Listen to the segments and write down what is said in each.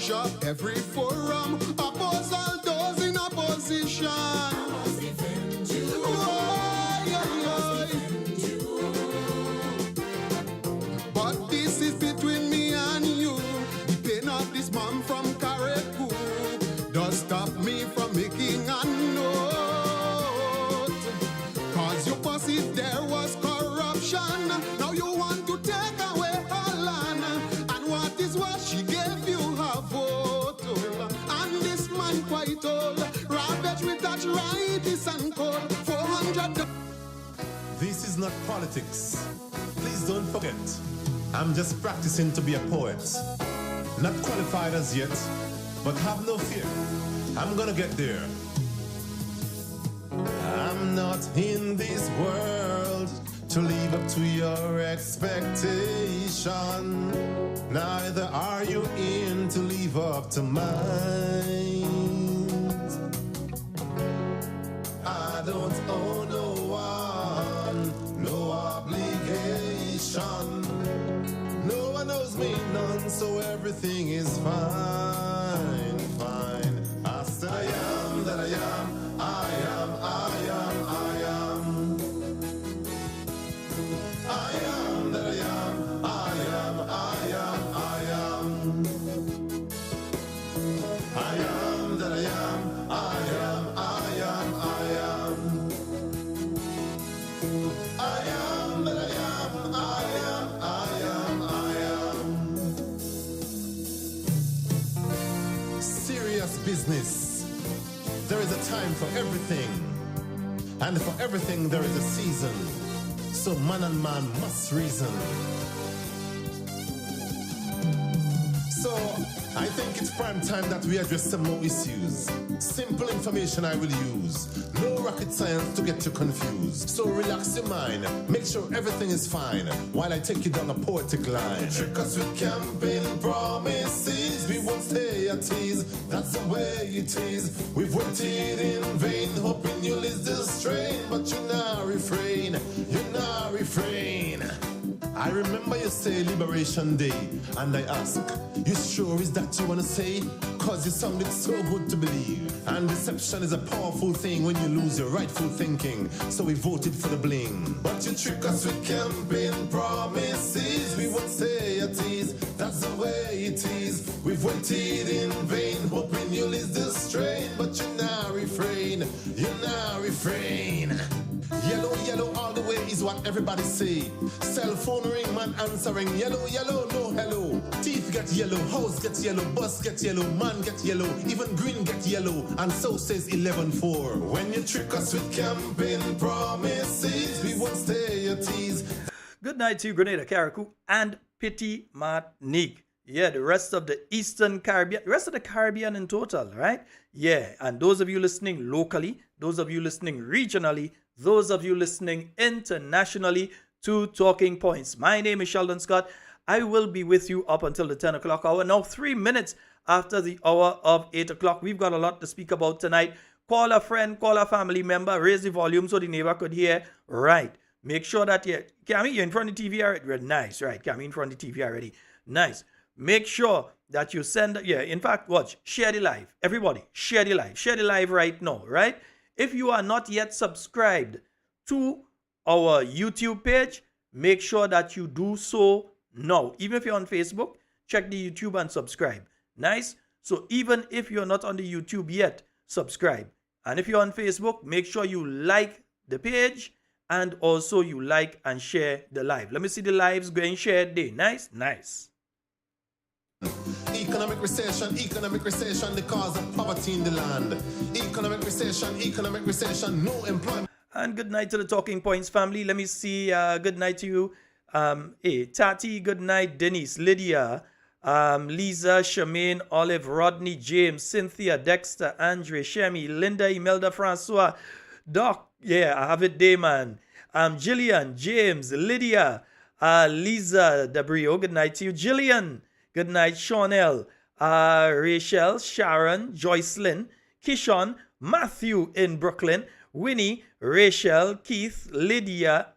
shop every forum, oppose all those in opposition. But this is between me and you. The pain of this man from Carriacou does stop me from making a note. Cause you boss if there was corruption, now you want to take away her land. And what is what she gave you her vote? And this man quite old, ravaged with that rights and code. 400. This is not politics. Please don't forget. I'm just practicing to be a poet. Not qualified as yet, but have no fear. I'm gonna get there. I'm not in this world to live up to your expectation. Neither are you in to live up to mine. I don't owe no one, no obligation. No one owes me none, so everything is fine, fine. I said I am that I am, I am, I am, I am. I am that I am, I am, I am, I am. I am that I am, I am, I am, I am. I am that I am, I am, I am. Serious business. There is a time for everything, and for everything there is a season. So man and man must reason. So I think it's prime time that we address some more issues. Simple information I will use. No rocket science to get you confused. So relax your mind. Make sure everything is fine while I take you down a poetic line. Trick us with campaign promises. We won't stay at ease. That's the way it is. We've waited in vain, hoping you'll ease the strain. But you now refrain. You now refrain. I remember you say Liberation Day, and I ask, you sure is that you wanna say? Cause you sounded so good to believe. And deception is a powerful thing when you lose your rightful thinking. So we voted for the bling. But you trick us with campaign promises. We won't stay at ease. That's the way it is. We've waited in vain, hoping you'll ease the strain. But you now refrain. You now refrain. Yellow, yellow all the way is what everybody say. Cell phone ring, man answering. Yellow, yellow, no hello. Teeth get yellow, house get yellow, bus get yellow, man get yellow, even green get yellow, and so says 11-4. When you trick us with campaign promises, we won't stay at ease. Good night to you, Grenada, Carriacou, and Petit Martinique. Yeah, the rest of the Eastern Caribbean, the rest of the Caribbean in total, right? Yeah, and those of you listening locally, those of you listening regionally, those of you listening internationally to Talking Points. My name is Sheldon Scott. I will be with you up until the 10 o'clock hour. Now, 3 minutes after the hour of 8 o'clock. We've got a lot to speak about tonight. Call a friend, call a family member, raise the volume so the neighbor could hear. Right. Make sure that you're in front of the TV already. Nice, right. Cammy in front of the TV already. Nice. Make sure that you send, in fact, watch, share the live. Everybody, share the live. Share the live right now, right? If you are not yet subscribed to our YouTube page, make sure that you do so now. Even if you're on Facebook, check the YouTube and subscribe. Nice? So even if you're not on the YouTube yet, subscribe. And if you're on Facebook, make sure you like the page and also you like and share the live. Let me see the lives going shared there. Nice? Nice. Economic recession, the cause of poverty in the land. Economic recession, no employment. And good night to the Talking Points family. Let me see. Good night to you. Hey, Tati, good night. Denise, Lydia, Lisa, Charmaine, Olive, Rodney, James, Cynthia, Dexter, Andre, Shemi, Linda, Imelda, Francois, Doc. Yeah, I have it there, man. Jillian, James, Lydia, Lisa, Dabrio, good night to you. Jillian, good night. Shawnell, Rachel, Sharon, Joycelyn, Kishon, Matthew in Brooklyn, Winnie, Rachel, Keith, Lydia,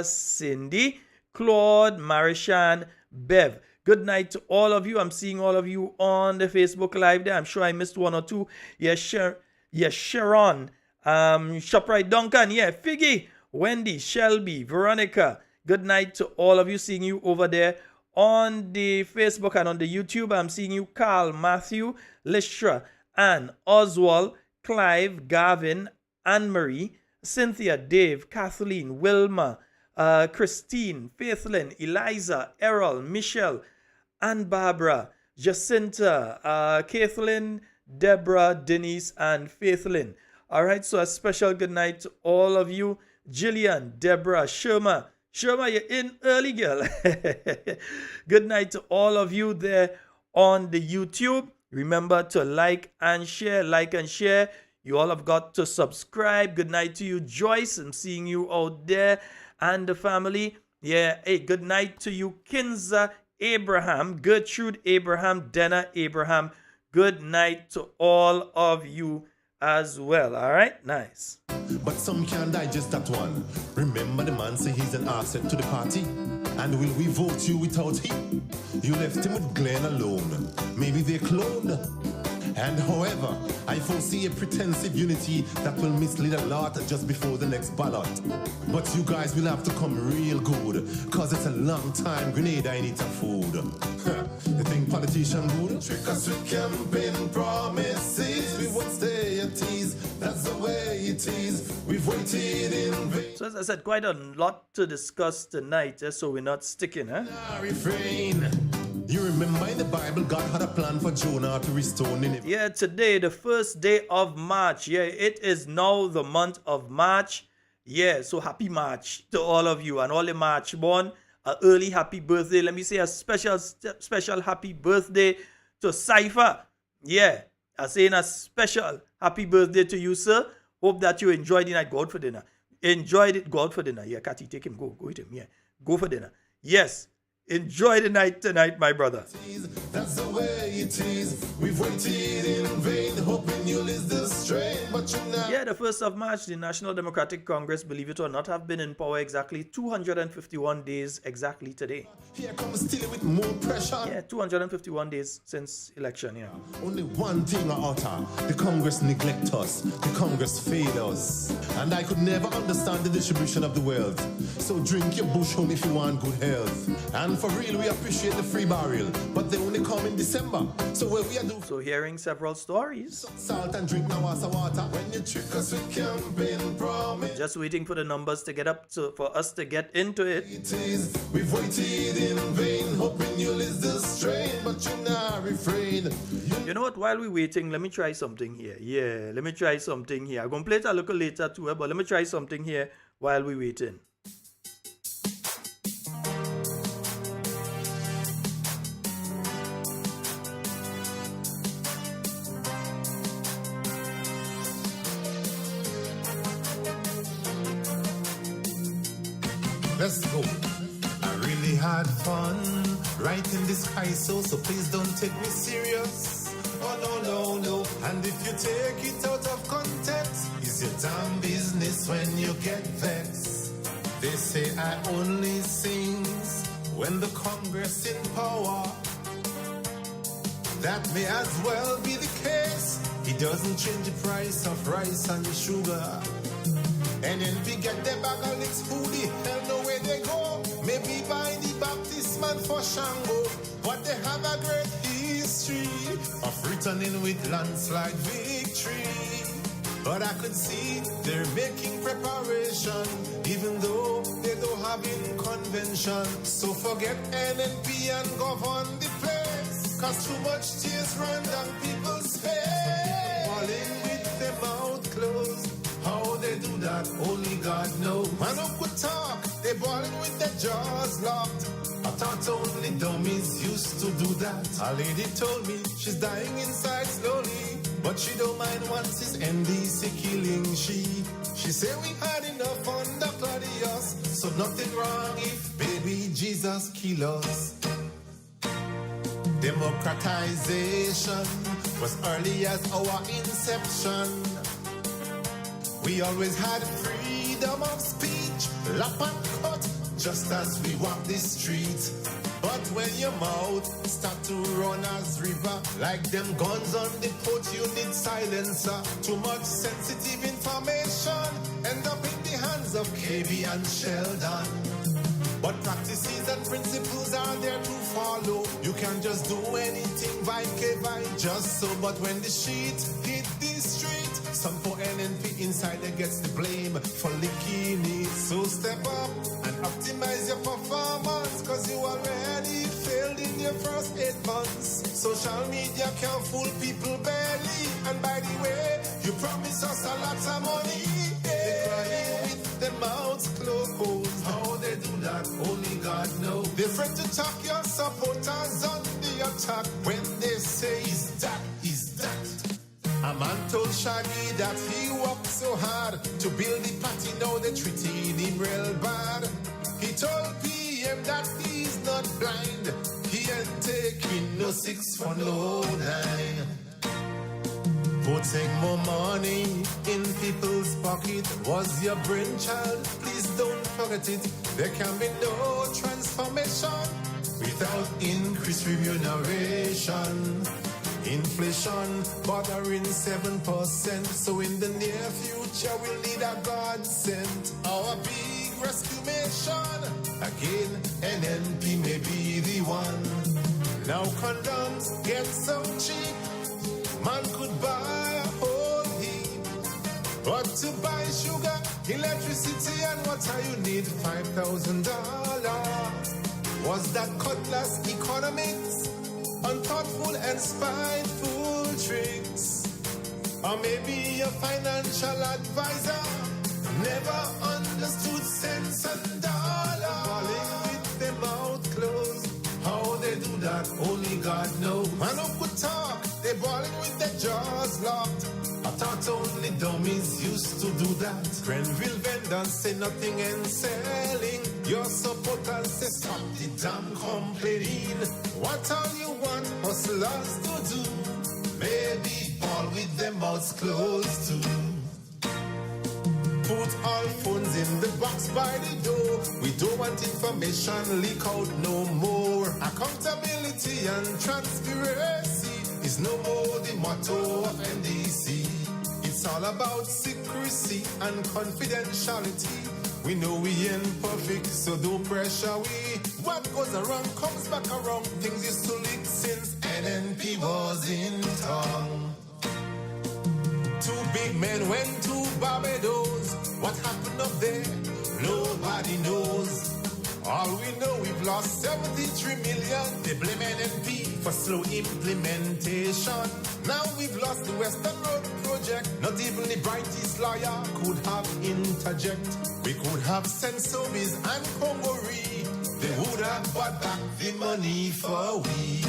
Cindy, Claude, Marishan, Bev. Good night to all of you. I'm seeing all of you on the Facebook Live there. I'm sure I missed one or two. Yes, Sharon, ShopRite Duncan, yeah, Figgy, Wendy, Shelby, Veronica. Good night to all of you. Seeing you over there on the Facebook and on the YouTube. I'm seeing you, Carl, Matthew, Lishra, Ann, Oswald, Clive, Gavin, Anne-Marie, Cynthia, Dave, Kathleen, Wilma, Christine, Faithlyn, Eliza, Errol, Michelle, and Barbara, Jacinta, Kathleen, Deborah, Denise, and Faithlyn. All right, so a special good night to all of you. Jillian, Deborah, Sherma, you're in early, girl. Good night to all of you there on the YouTube. Remember to like and share. You all have got to subscribe. Good night to you, Joyce. I'm seeing you out there and the family. Yeah, hey, good night to you, Kinza Abraham, Gertrude Abraham, Dana Abraham. Good night to all of you as well. All right, nice. But some can't digest that one. Remember the man say he's an asset to the party? And will we vote you without him? You left him with Glenn alone. Maybe they cloned. And however, I foresee a pretensive unity that will mislead a lot just before the next ballot. But you guys will have to come real good, cause it's a long time Grenada ain't eating food. You think politician good? Trick us with campaign promises. We won't stay at ease, that's the way it is. We've waited in vain. So as I said, quite a lot to discuss tonight, so we're not sticking, huh? Refrain. You remember in the Bible, God had a plan for Jonah to restore Nineveh. Yeah, today, the first day of March. Yeah, it is now the month of March. Yeah, so happy March to all of you and all the March born. An early happy birthday. Let me say a special happy birthday to Cypher. Yeah, I'm saying a special happy birthday to you, sir. Hope that you enjoyed the night. Go out for dinner. Enjoyed it. Go out for dinner. Yeah, Cathy, take him. Go with him. Yeah, go for dinner. Yes. Enjoy the night tonight, my brother. That's the way it is. We've waited in vain, hoping you'll ease the strain, but you're not. Yeah, the 1st of March, the National Democratic Congress, believe it or not, have been in power exactly 251 days exactly today. Here comes still with more pressure. Yeah, 251 days since election, yeah. Only one thing I utter. The Congress neglect us. The Congress fail us. And I could never understand the distribution of the wealth. So drink your bush home if you want good health. And for real, we appreciate the free barrel, but they only come in December. So what we are doing? So hearing several stories. Salt and drink now as water. When you trick us with campaign promise. Just waiting for the numbers to get up for us to get into it. We've waited in vain, hoping you'll ease the strain, but you're not refrain. You know what? While we're waiting, let me try something here. Yeah, let me try something here. I'm gonna play it a little later too, but let me try something here while we're waiting. Let's go. I really had fun writing this ISO, so please don't take me serious. Oh, no. And if you take it out of context, it's your damn business when you get vexed. They say I only sing when the Congress in power. That may as well be the case. It doesn't change the price of rice and sugar. And then we get the bag of licks, who the hell know where they go? Maybe by the Baptist man for Shango. But they have a great history of returning with landslide victory. But I could see they're making preparation, even though they don't have in convention. So forget NNP and govern the place, cause too much tears run down people's face. Falling with their mouth closed. How they do that, only God knows. Man who could talk, they balling with their jaws locked. I thought only dummies used to do that. A lady told me she's dying inside slowly, but she don't mind once it's NDC killing she. She said we had enough under Claudius, so nothing wrong if baby Jesus kill us. Democratization was early as our inception. We always had freedom of speech, lap and cut, just as we walk the street. But when your mouth start to run as river, like them guns on the port, you need silencer. Too much sensitive information end up in the hands of KB and Sheldon. But practices and principles are there to follow. You can just do anything by just so. But when the sheet hit the street, some poor NNP insider gets the blame for licking it. So step up and optimize your performance, cause you already failed in your first 8 months. Social media can fool people barely. And by the way, you promise us a lot of money. They crying with their mouths closed. How they do that, only God knows. They're afraid to talk your supporters on the attack when they say is that, is that. A man told Shaggy that he worked so hard to build the party, now they treating him real bad. He told PM that he's not blind, he ain't taking no 6 for no 9. Putting more money in people's pocket was your brainchild. Please don't forget it. There can be no transformation without increased remuneration. Inflation bothering 7%. So in the near future we'll need a godsend. Our big rescue mission. Again, NNP may be the one. Now condoms get so cheap, man could buy a whole heap. But to buy sugar, electricity and water you need $5,000. Was that cutlass economics? Unthoughtful and spiteful tricks? Or maybe a financial advisor never understood cents and dollars. Falling with their mouth closed. How they do that, only God knows. Man who could talk, they balling with their jaws locked. I thought only dummies used to do that. Grenville vendors say nothing and selling. Your supporters say stop the damn complaining. What all you want hustlers to do? Maybe ball with their mouths closed too. Put all phones in the box by the door. We don't want information leak out no more. Accountability and transparency is no more the motto of NDC. It's all about secrecy and confidentiality. We know we ain't perfect, so don't pressure we. What goes around comes back around. Things used to leak since NNP was in town. 2 big men went to Barbados. What happened up there? Nobody knows. All we know, we've lost 73 million. They blame NNP for slow implementation. Now we've lost the Western Road project. Not even the brightest lawyer could have interject. We could have sent Sobies and Congori. They would have bought back the money for we.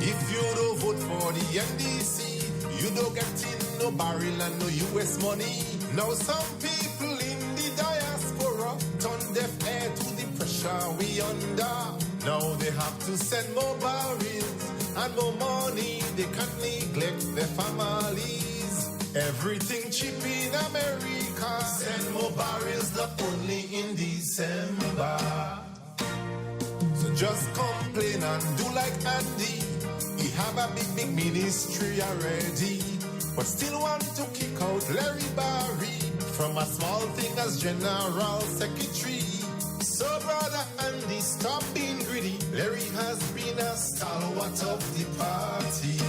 If you don't vote for the NDC, you don't get in no barrel and no US money. Now some people in the diaspora turn deaf ear to the pressure we under. Now they have to send more barrels and more money. They can't neglect their families. Everything cheap in America. Send more barrels not only in December. So just complain and do like Andy. He have a big ministry already, but still want to kick out Larry Barry from a small thing as General Secretary. So brother Andy, stop being greedy. Larry has been a stalwart of the party.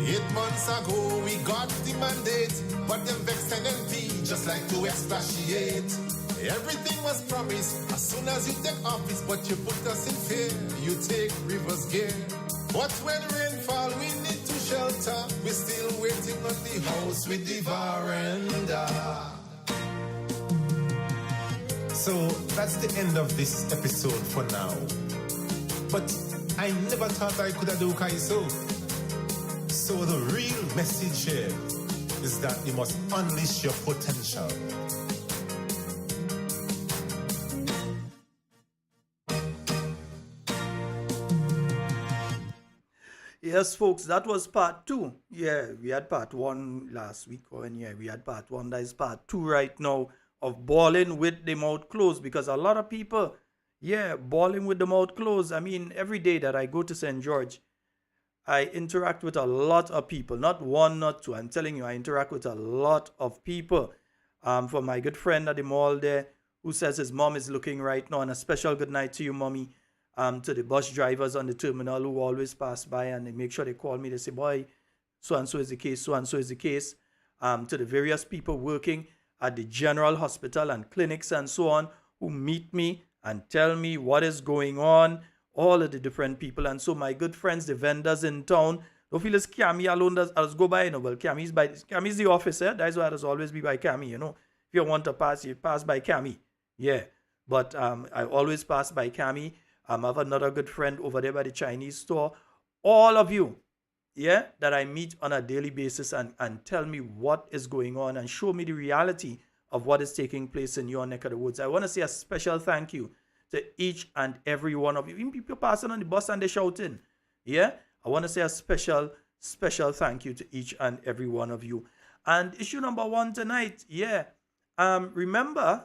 8 months ago we got the mandate, but them vexed NNP just like to expatiate. Everything was promised as soon as you take office, but you put us in fear. You take reverse gear. But when rainfall we need to shelter, we're still waiting on the house with the veranda. So that's the end of this episode for now. But I never thought I could have do Kaiso. So the real message here is that you must unleash your potential. Yes, folks, that was part 2. Yeah, we had part 1 last week, we had part 1. That is part 2 right now of balling with the mouth closed, because a lot of people Yeah, balling with the mouth closed. I mean, every day that I go to St. George, I interact with a lot of people, not one, not two. I'm telling you, I interact with a lot of people. From my good friend at the mall there, who says his mom is looking right now, and a special good night to you, mommy. To the bus drivers on the terminal who always pass by and they make sure they call me. They say, boy, so and so is the case, so and so is the case. To the various people working at the general hospital and clinics and so on, who meet me and tell me what is going on, all of the different people. And so my good friends, the vendors in town, don't feel as Cammy alone does go by, well, Cammy's the officer. That's why I does always be by Cammy, If you want to pass, you pass by Cammy. Yeah. But I always pass by Cammy. I have another good friend over there by the Chinese store. All of you, yeah, that I meet on a daily basis and tell me what is going on and show me the reality of what is taking place in your neck of the woods. I want to say a special thank you to each and every one of you. Even people passing on the bus and they shouting. Yeah, I want to say a special thank you to each and every one of you. And issue number 1 tonight, yeah. Remember,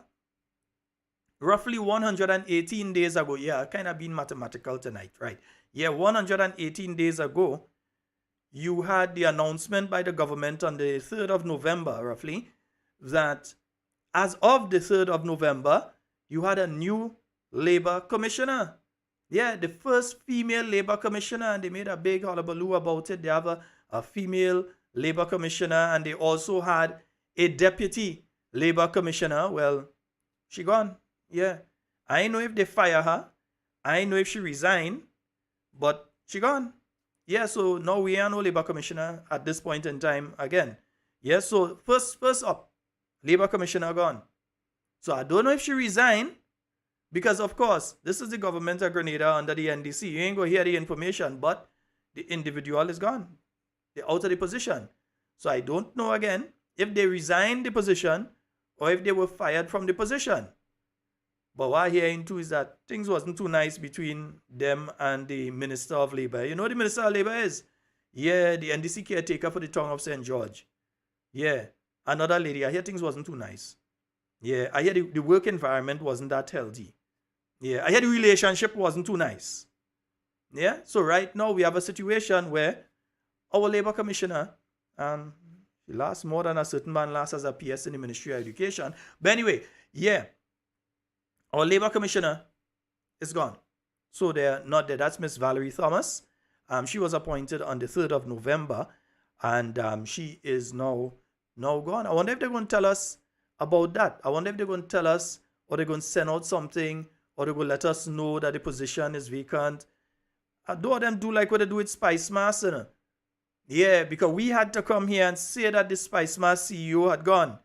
roughly 118 days ago, yeah, kind of being mathematical tonight, right? Yeah, 118 days ago, you had the announcement by the government on the 3rd of November, roughly, that as of the 3rd of November, you had a new labor commissioner. Yeah, the first female labor commissioner, and they made a big hullabaloo about it. They have a female labor commissioner, and they also had a deputy labor commissioner. Well, she gone. Yeah. I know if they fire her. I know if she resign, but she gone. Yeah, so now we are no labor commissioner at this point in time again. Yeah, so first up, labor commissioner gone. So I don't know if she resigned, because of course, this is the government of Grenada under the NDC. You ain't going to hear the information, but the individual is gone. They're out of the position. So I don't know again if they resigned the position or if they were fired from the position. But what I'm hearing too is that things wasn't too nice between them and the Minister of Labour. You know the Minister of Labour is? Yeah, the NDC caretaker for the town of St. George. Yeah, another lady. I hear things wasn't too nice. Yeah, I hear the work environment wasn't that healthy. Yeah, I hear the relationship wasn't too nice. Yeah, so right now we have a situation where our Labour Commissioner, he lasts more than a certain man lasts as a PS in the Ministry of Education. But anyway, yeah, our Labour Commissioner is gone. So they're not there. That's Miss Valerie Thomas. She was appointed on the 3rd of November, and she is now gone. I wonder if they're going to tell us about that. I wonder if they're going to tell us, or they're going to send out something, or they're going to let us know that the position is vacant. Do them do like what they do with Spice Mass, you know? Yeah, because we had to come here and say that the Spice Mass CEO had gone.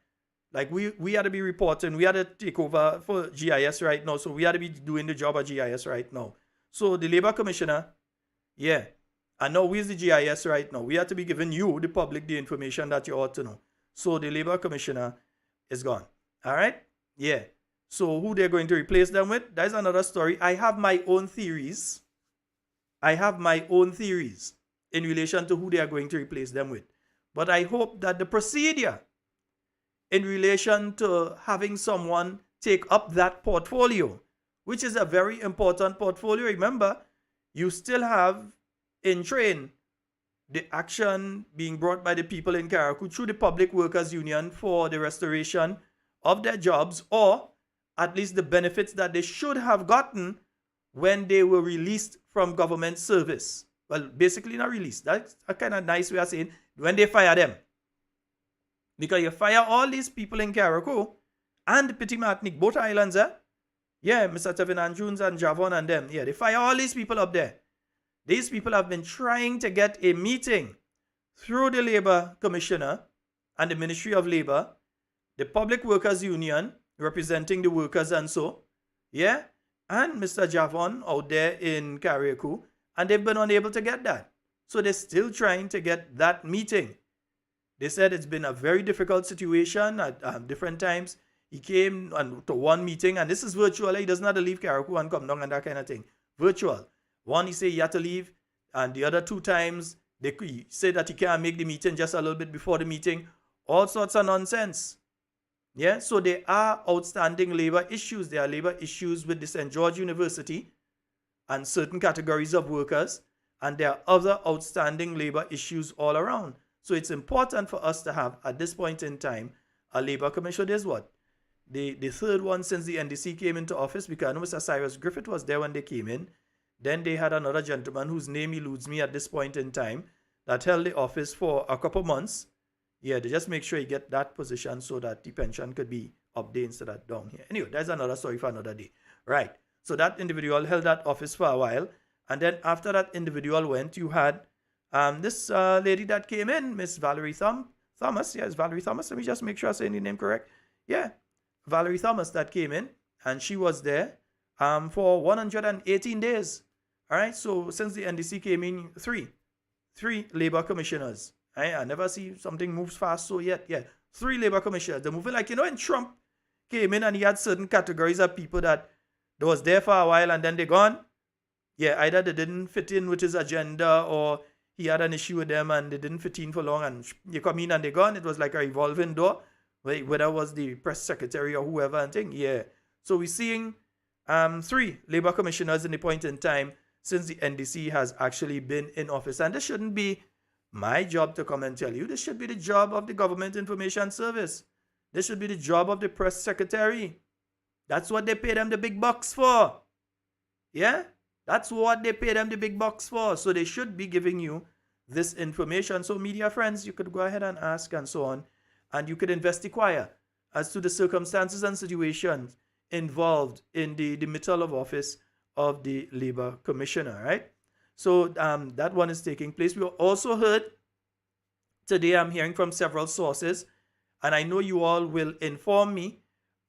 Like we had to be reporting, we had to take over for GIS right now, so we had to be doing the job of GIS right now. So the Labour Commissioner, yeah, and now where's the GIS right now? We have to be giving you, the public, the information that you ought to know. So the Labour Commissioner is gone. All right? Yeah. So who they're going to replace them with, that's another story. I have my own theories. In relation to who they are going to replace them with. But I hope that the procedure in relation to having someone take up that portfolio, which is a very important portfolio. Remember, you still have in train the action being brought by the people in Carriacou through the Public Workers Union for the restoration of their jobs, or at least the benefits that they should have gotten when they were released from government service. Well, basically not released. That's a kind of nice way of saying when they fire them. Because you fire all these people in Carriacou and Petit Martinique, both islands, yeah, Mr. Tevin Andrews and Javon and them. Yeah, they fire all these people up there. These people have been trying to get a meeting through the Labour Commissioner and the Ministry of Labour, the Public Workers Union, representing the workers and so, yeah, and Mr. Javon out there in Carriacou, and they've been unable to get that. So they're still trying to get that meeting. They said it's been a very difficult situation at different times. He came to one meeting, and this is virtual. He doesn't have to leave Carriacou and come down and that kind of thing. Virtual. One, he said he had to leave, and the other 2 times, he said that he can't make the meeting just a little bit before the meeting. All sorts of nonsense. Yeah, so there are outstanding labor issues. There are labor issues with the St. George University and certain categories of workers, and there are other outstanding labor issues all around. So it's important for us to have, at this point in time, a labor commission. There's what? The third one since the NDC came into office, because I know Mr. Cyrus Griffith was there when they came in. Then they had another gentleman whose name eludes me at this point in time that held the office for a couple months. Yeah, they just make sure you get that position so that the pension could be up there instead of down here. Anyway, that's another story for another day. Right. So that individual held that office for a while. And then after that individual went, you had this lady that came in, Miss Valerie Thomas. Yes, Valerie Thomas. Let me just make sure I'm saying the name correct. Yeah, Valerie Thomas that came in, and she was there for 118 days. All right, so since the NDC came in, three labor commissioners. I never see something moves fast so yet. Yeah, 3 labor commissioners. They're moving like, when Trump came in and he had certain categories of people that was there for a while and then they're gone. Yeah, either they didn't fit in with his agenda or he had an issue with them and they didn't fit in for long and you come in and they're gone. It was like a revolving door, whether it was the press secretary or whoever and thing. Yeah. So we're seeing 3 labor commissioners in the point in time since the NDC has actually been in office. And this shouldn't be my job to come and tell you. This should be the job of the Government Information Service. This should be the job of the press secretary. That's what they pay them the big bucks for. Yeah? That's what they pay them the big bucks for. So they should be giving you this information. So media friends, you could go ahead and ask and so on. And you could inquire as to the circumstances and situations involved in the mittal of office of the Labor Commissioner, right? So that one is taking place. We also heard today, I'm hearing from several sources, and I know you all will inform me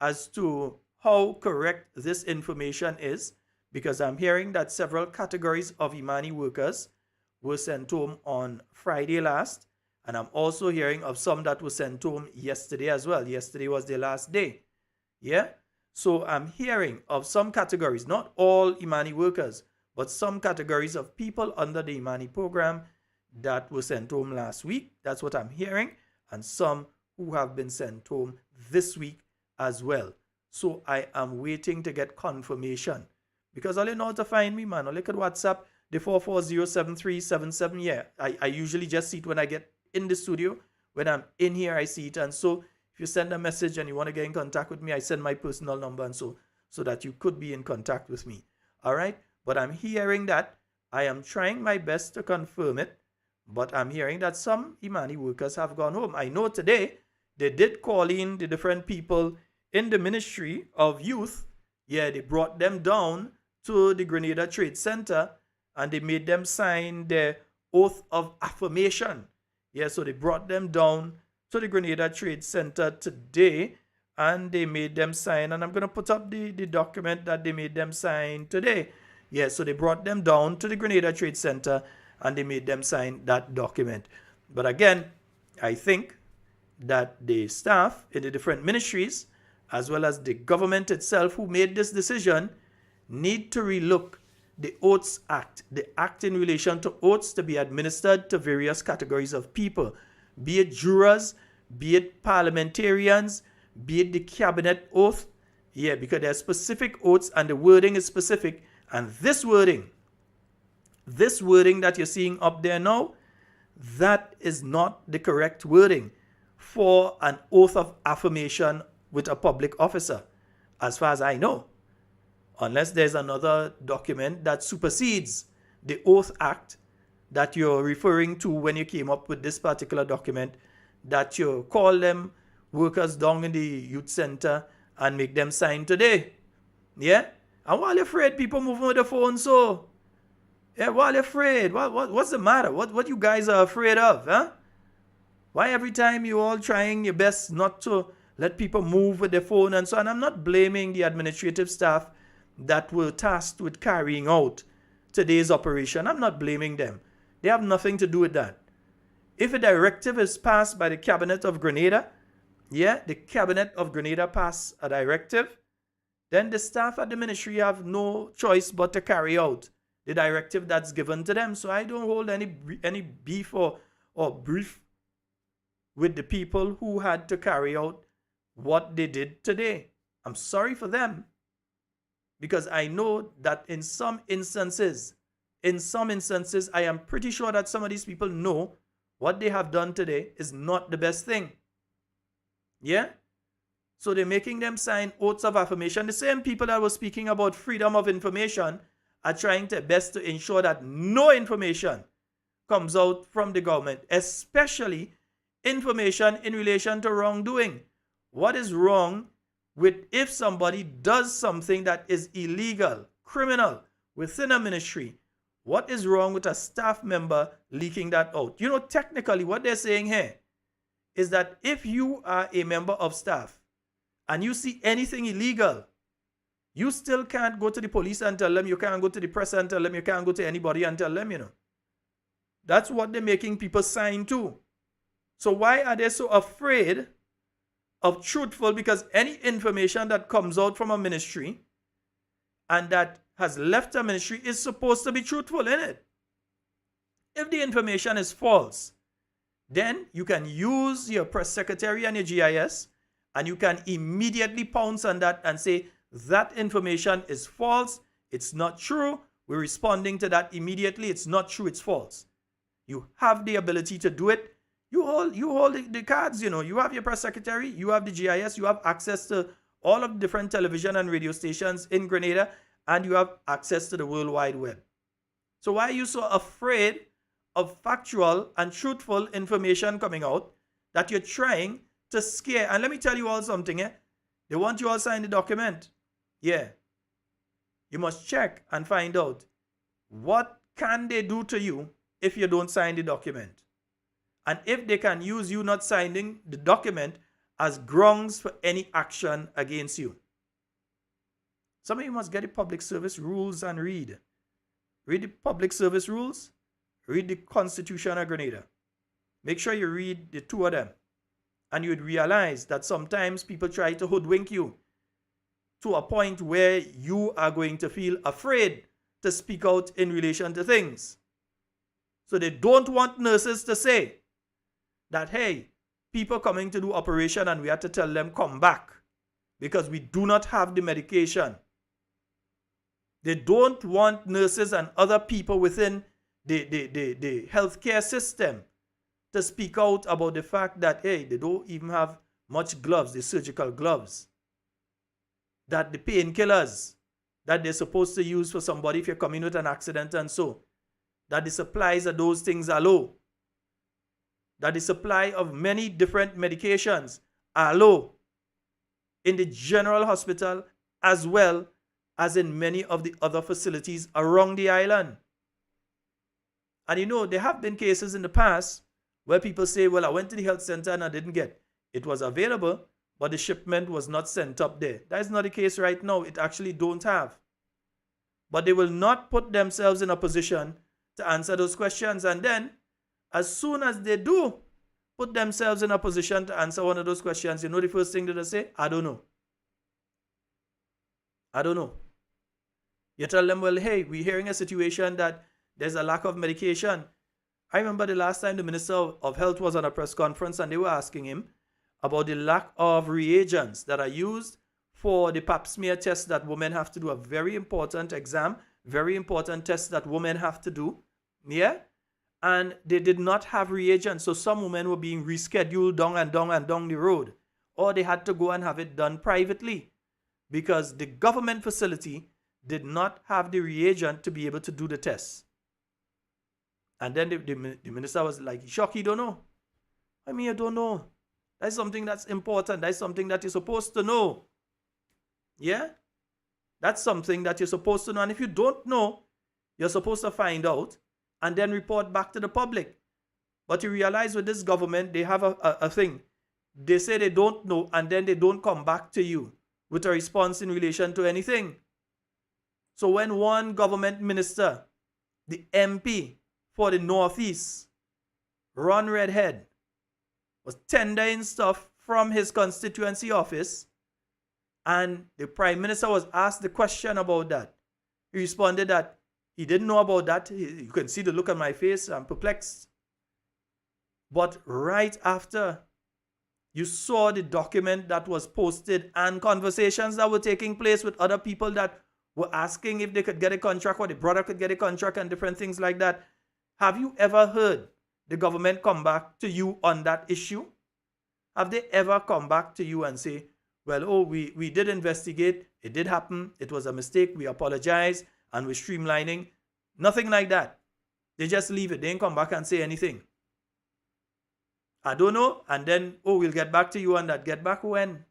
as to how correct this information is, because I'm hearing that several categories of Imani workers were sent home on Friday last, and I'm also hearing of some that were sent home yesterday as well. Yesterday was their last day. Yeah? So I'm hearing of some categories, not all Imani workers, but some categories of people under the Imani program that were sent home last week. That's what I'm hearing. And some who have been sent home this week as well. So I am waiting to get confirmation. Because all you know how to find me, man. Or look at WhatsApp, the 4407377. Yeah, I usually just see it when I get in the studio. When I'm in here, I see it. And so if you send a message and you want to get in contact with me, I send my personal number and so that you could be in contact with me. All right? But I'm hearing that. I am trying my best to confirm it. But I'm hearing that some Imani workers have gone home. I know today they did call in the different people in the Ministry of Youth. Yeah, they brought them down to the Grenada Trade Center and they made them sign their oath of affirmation. Yeah, so they brought them down to the Grenada Trade Center today and they made them sign. And I'm going to put up the document that they made them sign today. Yeah, so they brought them down to the Grenada Trade Center and they made them sign that document. But again, I think that the staff in the different ministries, as well as the government itself who made this decision, need to relook the Oaths Act, the act in relation to oaths to be administered to various categories of people, be it jurors, be it parliamentarians, be it the cabinet oath. Yeah, because there are specific oaths and the wording is specific. And this wording that you're seeing up there now, that is not the correct wording for an oath of affirmation with a public officer, as far as I know. Unless there's another document that supersedes the Oath Act that you're referring to when you came up with this particular document, that you call them workers down in the youth center and make them sign today. Yeah? And while you're afraid, people moving with the phone, so... Yeah, while you're afraid, what's the matter? What you guys are afraid of, huh? Why every time you all trying your best not to let people move with their phone and so on? I'm not blaming the administrative staff that were tasked with carrying out today's operation. I'm not blaming them. They have nothing to do with that. If a directive is passed by the Cabinet of Grenada, yeah, the Cabinet of Grenada passed a directive, then the staff at the ministry have no choice but to carry out the directive that's given to them. So I don't hold any beef or brief with the people who had to carry out what they did today. I'm sorry for them, because I know that in some instances, I am pretty sure that some of these people know what they have done today is not the best thing. Yeah? So they're making them sign oaths of affirmation. The same people that were speaking about freedom of information are trying their best to ensure that no information comes out from the government, especially information in relation to wrongdoing. What is wrong with if somebody does something that is illegal, criminal, within a ministry? What is wrong with a staff member leaking that out? You know, technically what they're saying here is that if you are a member of staff and you see anything illegal, you still can't go to the police and tell them, you can't go to the press and tell them, you can't go to anybody and tell them, you know. That's what they're making people sign to. So why are they so afraid of truthful? Because any information that comes out from a ministry and that has left a ministry is supposed to be truthful, in it. If the information is false, then you can use your press secretary and your GIS and you can immediately pounce on that and say, that information is false, it's not true, we're responding to that immediately, it's not true, it's false. You have the ability to do it. You hold the cards, you know. You have your press secretary, you have the GIS, you have access to all of the different television and radio stations in Grenada, and you have access to the World Wide Web. So why are you so afraid of factual and truthful information coming out that you're trying to scare? And let me tell you all something, eh? They want you all sign the document. Yeah. You must check and find out what can they do to you if you don't sign the document. And if they can use you not signing the document as grounds for any action against you. Some of you must get the public service rules and read. Read the public service rules. Read the Constitution of Grenada. Make sure you read the two of them. And you would realize that sometimes people try to hoodwink you to a point where you are going to feel afraid to speak out in relation to things. So they don't want nurses to say that, hey, people coming to do operation and we have to tell them come back because we do not have the medication. They don't want nurses and other people within the healthcare system to speak out about the fact that, hey, they don't even have much gloves, the surgical gloves, that the painkillers that they're supposed to use for somebody if you're coming with an accident and so, that the supplies of those things are low, that the supply of many different medications are low in the general hospital as well as in many of the other facilities around the island. And you know, there have been cases in the past where people say, well, I went to the health center and I didn't get. It was available, but the shipment was not sent up there. That is not the case right now. It actually don't have. But they will not put themselves in a position to answer those questions. And then, as soon as they do put themselves in a position to answer one of those questions, you know the first thing that they say? I don't know. I don't know. You tell them, well, hey, we're hearing a situation that there's a lack of medication. I remember the last time the Minister of Health was on a press conference and they were asking him about the lack of reagents that are used for the pap smear test that women have to do, a very important exam, very important test that women have to do. Yeah? And they did not have reagents, so some women were being rescheduled down the road. Or they had to go and have it done privately because the government facility did not have the reagent to be able to do the test. And then the minister was like, shock, you don't know. I mean, you don't know. That's something that's important. That's something that you're supposed to know. Yeah? That's something that you're supposed to know. And if you don't know, you're supposed to find out and then report back to the public. But you realize with this government, they have a thing. They say they don't know and then they don't come back to you with a response in relation to anything. So when one government minister, the MP for the Northeast, Ron Redhead, was tendering stuff from his constituency office, and the Prime Minister was asked the question about that. He responded that he didn't know about that. You can see the look on my face. I'm perplexed. But right after, You saw the document that was posted and conversations that were taking place with other people that were asking if they could get a contract or the brother could get a contract and different things like that. Have you ever heard the government come back to you on that issue? Have they ever come back to you and say, well, oh, we did investigate, it did happen, it was a mistake, we apologize, and we're streamlining? Nothing like that. They just leave it. They didn't come back and say anything. I don't know. And then, oh, we'll get back to you on that. Get back when?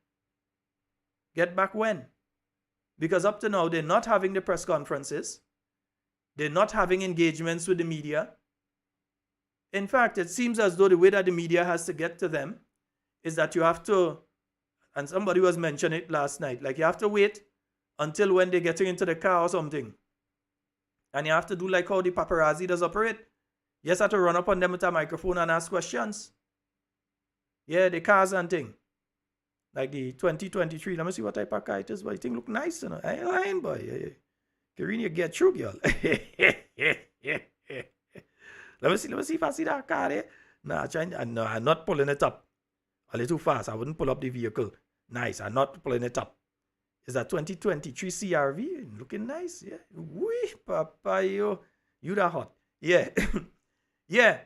Get back when? Because up to now, they're not having the press conferences. They're not having engagements with the media. In fact, it seems as though the way that the media has to get to them is that you have to, and somebody was mentioning it last night, like you have to wait until when they're getting into the car or something. And you have to do like how the paparazzi does operate. You just have to run up on them with a microphone and ask questions. Yeah, the cars and thing. Like the 2023. Let me see what type of car it is, but I think look nice, you know. I ain't lying, boy. Karine, you get through, girl. Let me see if I see that car there. No, I'm not pulling it up. A little fast. I wouldn't pull up the vehicle. Nice. I'm not pulling it up. Is that 2023 CRV? Looking nice, yeah. Wee, papa, you that hot. Yeah. Yeah.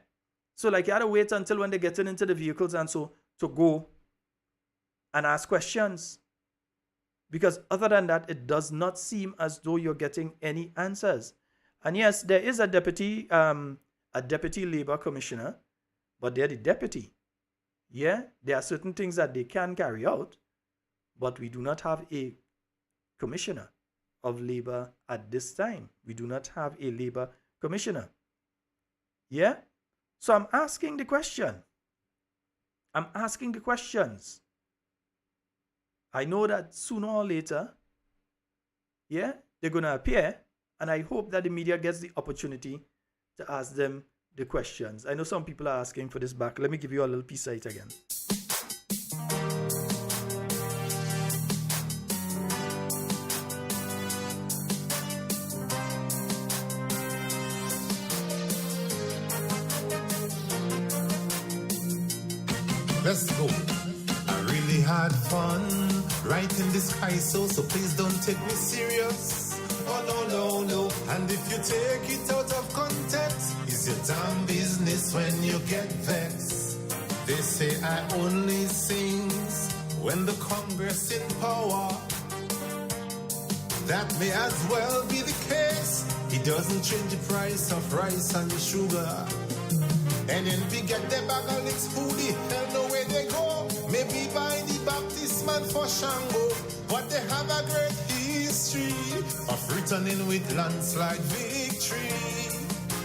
So like you had to wait until when they're getting into the vehicles and so to go and ask questions. Because other than that, it does not seem as though you're getting any answers. And yes, there is a deputy labor commissioner, but they're the deputy. Yeah, there are certain things that they can carry out, but we do not have a commissioner of labor at this time. We do not have a labor commissioner. Yeah? So I'm asking the question. I'm asking the questions. I know that sooner or later, yeah, they're going to appear, and I hope that the media gets the opportunity to ask them the questions. I know some people are asking for this back. Let me give you a little piece of it again. Let's go. I really had fun writing this ISO, so please don't take me serious. Oh, no. And if you take it out of context, it's your damn business when you get vexed. They say I only sing when the Congress in power. That may as well be the case. It doesn't change the price of rice and sugar. And then we get the bag of licks, who the hell know where they go? Maybe by the Baptist man for Shango. But they have a great history of returning with landslide victory.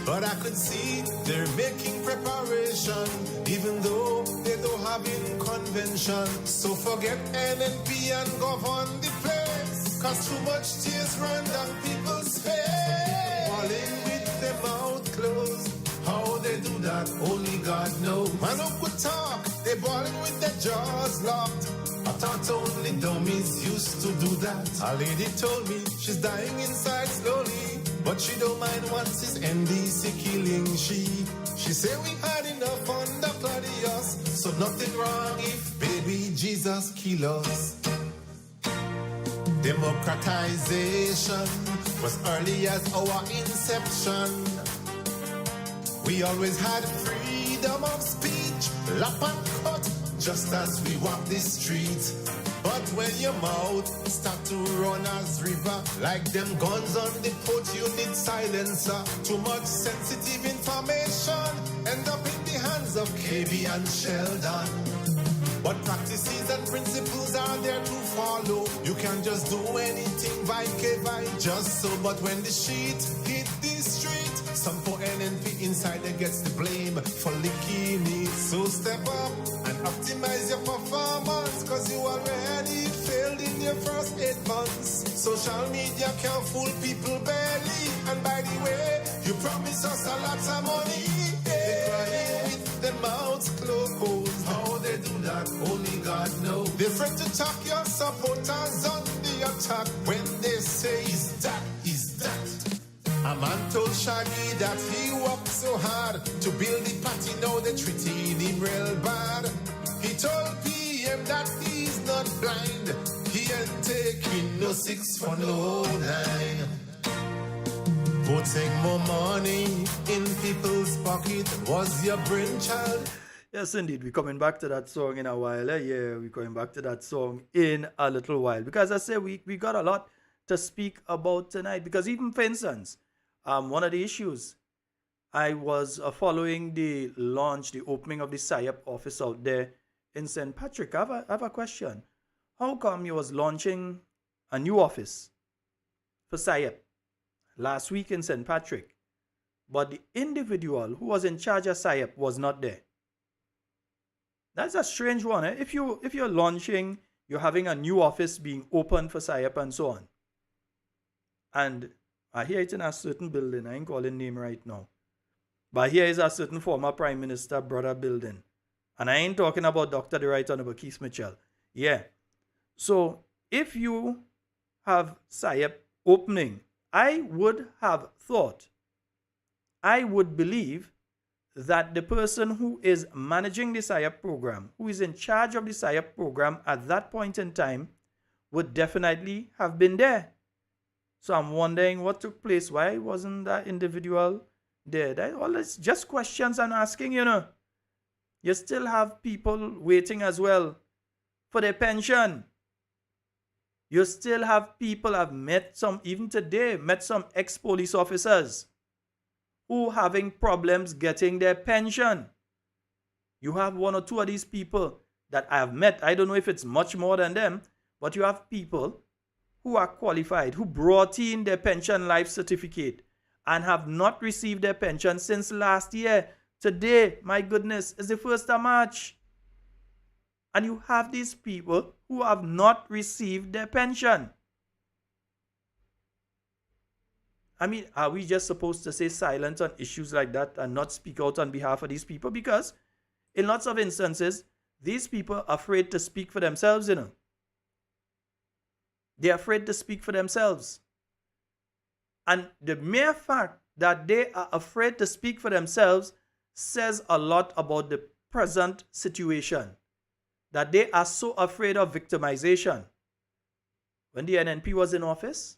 But I could see they're making preparation, even though they don't have in convention. So forget NNP and govern the place, cause too much tears run down people's face. Falling with their mouth closed. How they do that, only God knows. Man who could talk, they balling with their jaws locked. I thought only dummies used to do that. A lady told me she's dying inside slowly, but she don't mind once it's NDC killing she. She said we had enough under Claudius, so nothing wrong if baby Jesus kill us. Democratization was early as our inception. We always had freedom of speech, lap and cut, just as we walk the street. But when your mouth start to run as river, like them guns on the port, you need silencer. Too much sensitive information end up in the hands of KB and Sheldon. But practices and principles are there to follow. You can't just do anything by just so. But when the shit hit the street, some for NNP inside that gets the blame for licking it. So step up and optimize your performance, cause you already failed in your first 8 months. Social media can fool people barely. And by the way, you promise us a lot of money. They crying with their mouths closed. How they do that, only God knows. They're afraid to talk your supporters on the attack when they say is that. A man told Shaggy that he worked so hard to build the party, now they're treating him real bad. He told P him that he's not blind. He ain't taking no 6 for no 9. Putting more money in people's pocket was your brainchild. Yes, indeed. We're coming back to that song in a while. Yeah, we're coming back to that song in a little while. Because I say we got a lot to speak about tonight. Because even, for instance, one of the issues, I was following the launch, the opening of the SIAP office out there in St. Patrick. I have a question. How come you was launching a new office for SIAP last week in St. Patrick, but the individual who was in charge of SIAP was not there? That's a strange one. If you're launching, you're having a new office being opened for SIAP and so on. And I hear it in a certain building. I ain't calling name right now. But here is a certain former Prime Minister brother building. And I ain't talking about Dr. the Right Honorable Keith Mitchell. Yeah. So if you have SIAP opening, I would have thought, I would believe that the person who is managing the SIAP program, who is in charge of the SIAP program at that point in time, would definitely have been there. So I'm wondering what took place. Why wasn't that individual there? All it's just questions I'm asking, You still have people waiting as well for their pension. You still have people, I've met some, even today, met some ex-police officers who having problems getting their pension. You have one or two of these people that I have met. I don't know if it's much more than them, but you have people who are qualified, who brought in their pension life certificate and have not received their pension since last year. Today, my goodness, is the 1st of March. And you have these people who have not received their pension. I mean, are we just supposed to stay silent on issues like that and not speak out on behalf of these people? Because in lots of instances, these people are afraid to speak for themselves, They're afraid to speak for themselves. And the mere fact that they are afraid to speak for themselves says a lot about the present situation. That they are so afraid of victimization. When the NNP was in office,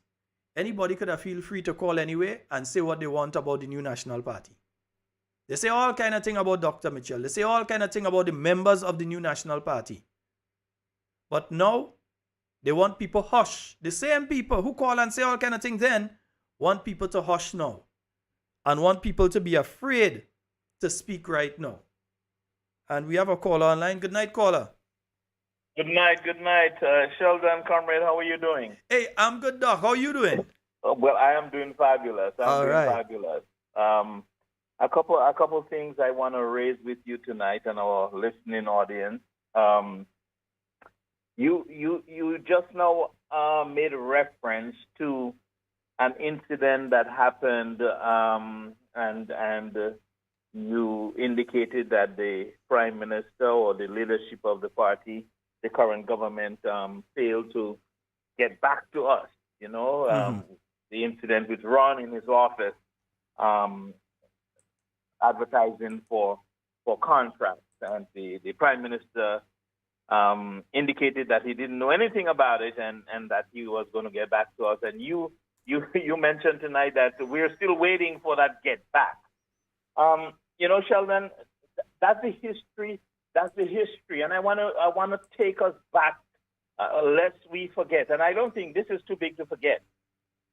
anybody could have feel free to call anyway and say what they want about the new National Party. They say all kind of thing about Dr. Mitchell. They say all kind of thing about the members of the new National Party. But now, they want people hush. The same people who call and say all kind of things then want people to hush now. And want people to be afraid to speak right now. And we have a caller online. Good night, caller. Good night. Sheldon, comrade, how are you doing? Hey, I'm good, Doc. How are you doing? Well, I am doing fabulous. Fabulous. A couple things I want to raise with you tonight and our listening audience. You just now made a reference to an incident that happened, and you indicated that the Prime Minister or the leadership of the party, the current government, failed to get back to us. The incident with Ron in his office, advertising for contracts, and the Prime Minister indicated that he didn't know anything about it and that he was going to get back to us. And you mentioned tonight that we're still waiting for that get back. Sheldon, that's the history. That's the history, and I want to take us back, lest we forget. And I don't think this is too big to forget.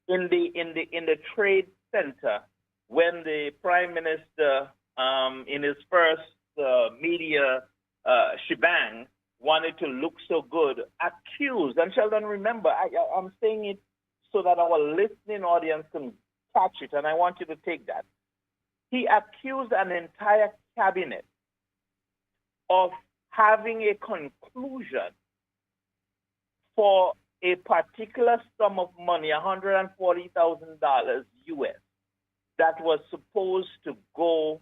In the Trade Center, when the Prime Minister, in his first media shebang, wanted to look so good, accused. And Sheldon, remember, I'm saying it so that our listening audience can catch it, and I want you to take that. He accused an entire cabinet of having a conclusion for a particular sum of money, $140,000 US, that was supposed to go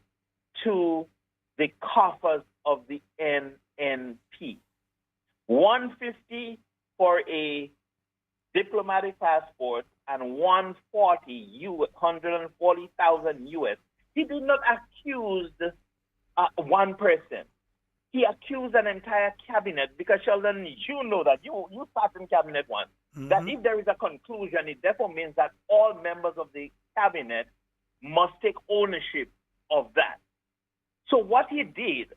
to the coffers of the NNP. $150 for a diplomatic passport and $140,000 US. He did not accuse one person. he accused an entire cabinet, because Sheldon, you know that you sat in cabinet once, that if there is a conclusion, it therefore means that all members of the cabinet must take ownership of that. So what he did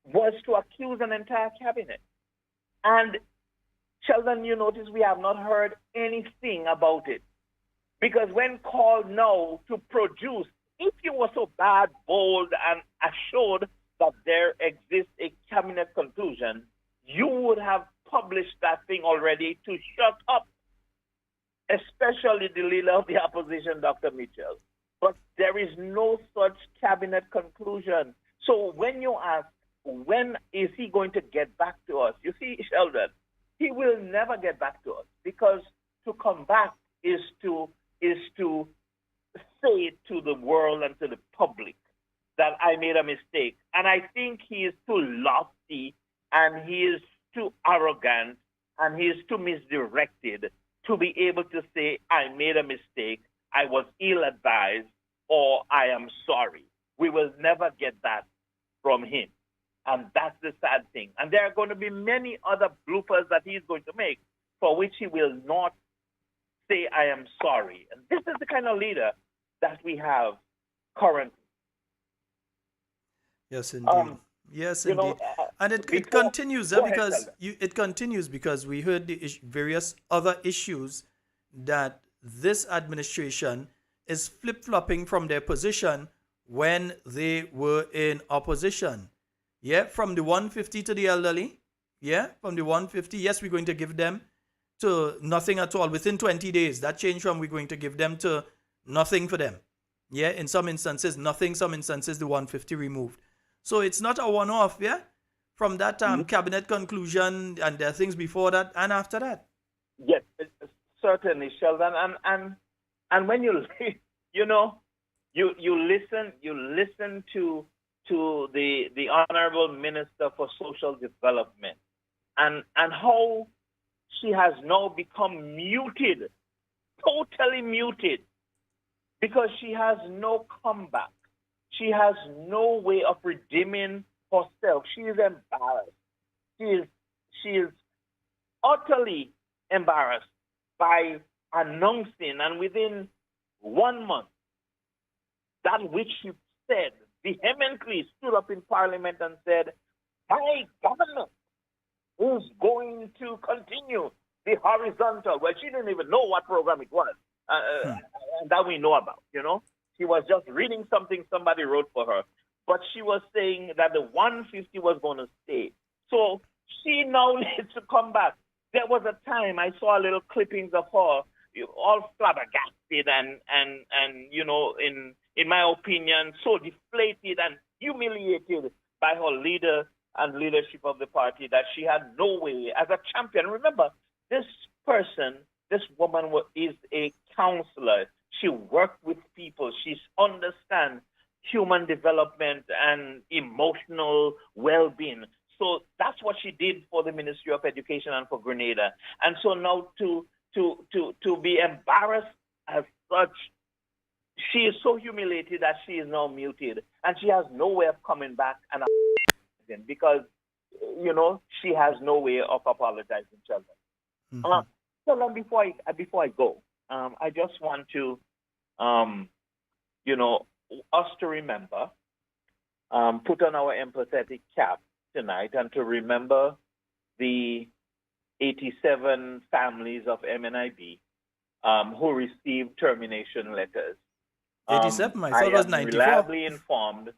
was to accuse an entire cabinet. And Sheldon, you notice we have not heard anything about it. Because when called now to produce, if you were so bad, bold, and assured that there exists a cabinet conclusion, you would have published that thing already to shut up, especially the leader of the opposition, Dr. Mitchell. But there is no such cabinet conclusion. So when you ask, when is he going to get back to us? You see, Sheldon, he will never get back to us, because to come back is to say to the world and to the public that I made a mistake. And I think he is too lofty, and he is too arrogant, and he is too misdirected to be able to say, I made a mistake, I was ill-advised, or I am sorry. We will never get that from him. And that's the sad thing. And there are going to be many other bloopers that he's going to make for which he will not say, I am sorry. And this is the kind of leader that we have currently. Yes, indeed. Yes, indeed. And it continues because it continues because we heard the various other issues that this administration is flip-flopping from their position when they were in opposition. Yeah, from the 150 to the elderly. Yeah, from the 150, yes, we're going to give them to nothing at all within 20 days. That changed from we're going to give them to nothing for them. Yeah, in some instances, nothing, some instances, the 150 removed. So it's not a one-off, yeah, from that cabinet conclusion, and there are things before that and after that. Yes, certainly, Sheldon. And when you listen to the Honorable Minister for Social Development and how she has now become muted, totally muted, because she has no comeback. She has no way of redeeming herself. She is embarrassed. She is utterly embarrassed by announcing, and within 1 month, that which she said vehemently, stood up in Parliament and said, my government is going to continue the horizontal. Well, she didn't even know what program it was, and that we know about, She was just reading something somebody wrote for her. But she was saying that the 150 was going to stay. So she now needs to come back. There was a time I saw little clippings of her, all flabbergasted and in my opinion, so deflated and humiliated by her leader and leadership of the party that she had no way as a champion. Remember, this woman is a counselor. She worked with people. She understands human development and emotional well-being. So that's what she did for the Ministry of Education and for Grenada. And so now to be embarrassed as such, she is so humiliated that she is now muted, and she has no way of coming back and apologizing because, she has no way of apologizing. So long before I go, I just want to, us to remember, put on our empathetic cap tonight and to remember the 87 families of MNIB who received termination letters. 87? I thought it was 94. I am reliably informed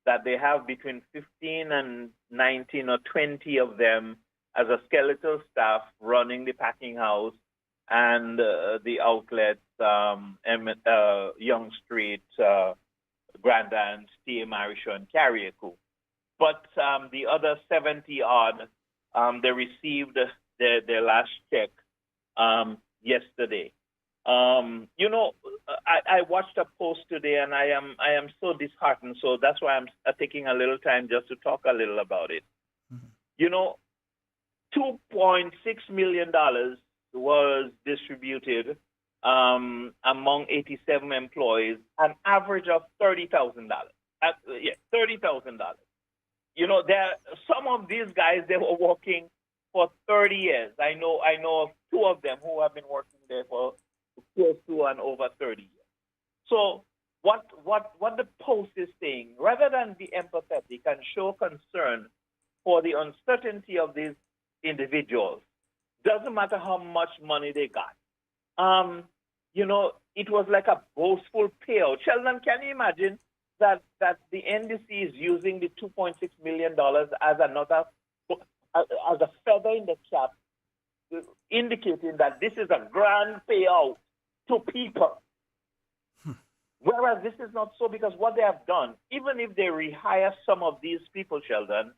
that they have between 15 and 19 or 20 of them as a skeletal staff running the packing house and the outlets, Young Street, Grandance, T.A. Marisho, and Carriacou. But the other 70-odd, they received their last check yesterday. I watched a post today, and I am so disheartened. So that's why I'm taking a little time just to talk a little about it. $2.6 million was distributed among 87 employees, an average of $30,000. $30,000. there are some of these guys, they were working for 30 years. I know of two of them who have been working there for close to and over 30 years. So what the Post is saying, rather than be empathetic and show concern for the uncertainty of these individuals, doesn't matter how much money they got. It was like a boastful payout. Sheldon, can you imagine that the NDC is using the $2.6 million as a feather in the cap, indicating that this is a grand payout to people. Whereas this is not so, because what they have done, even if they rehire some of these people, Sheldon,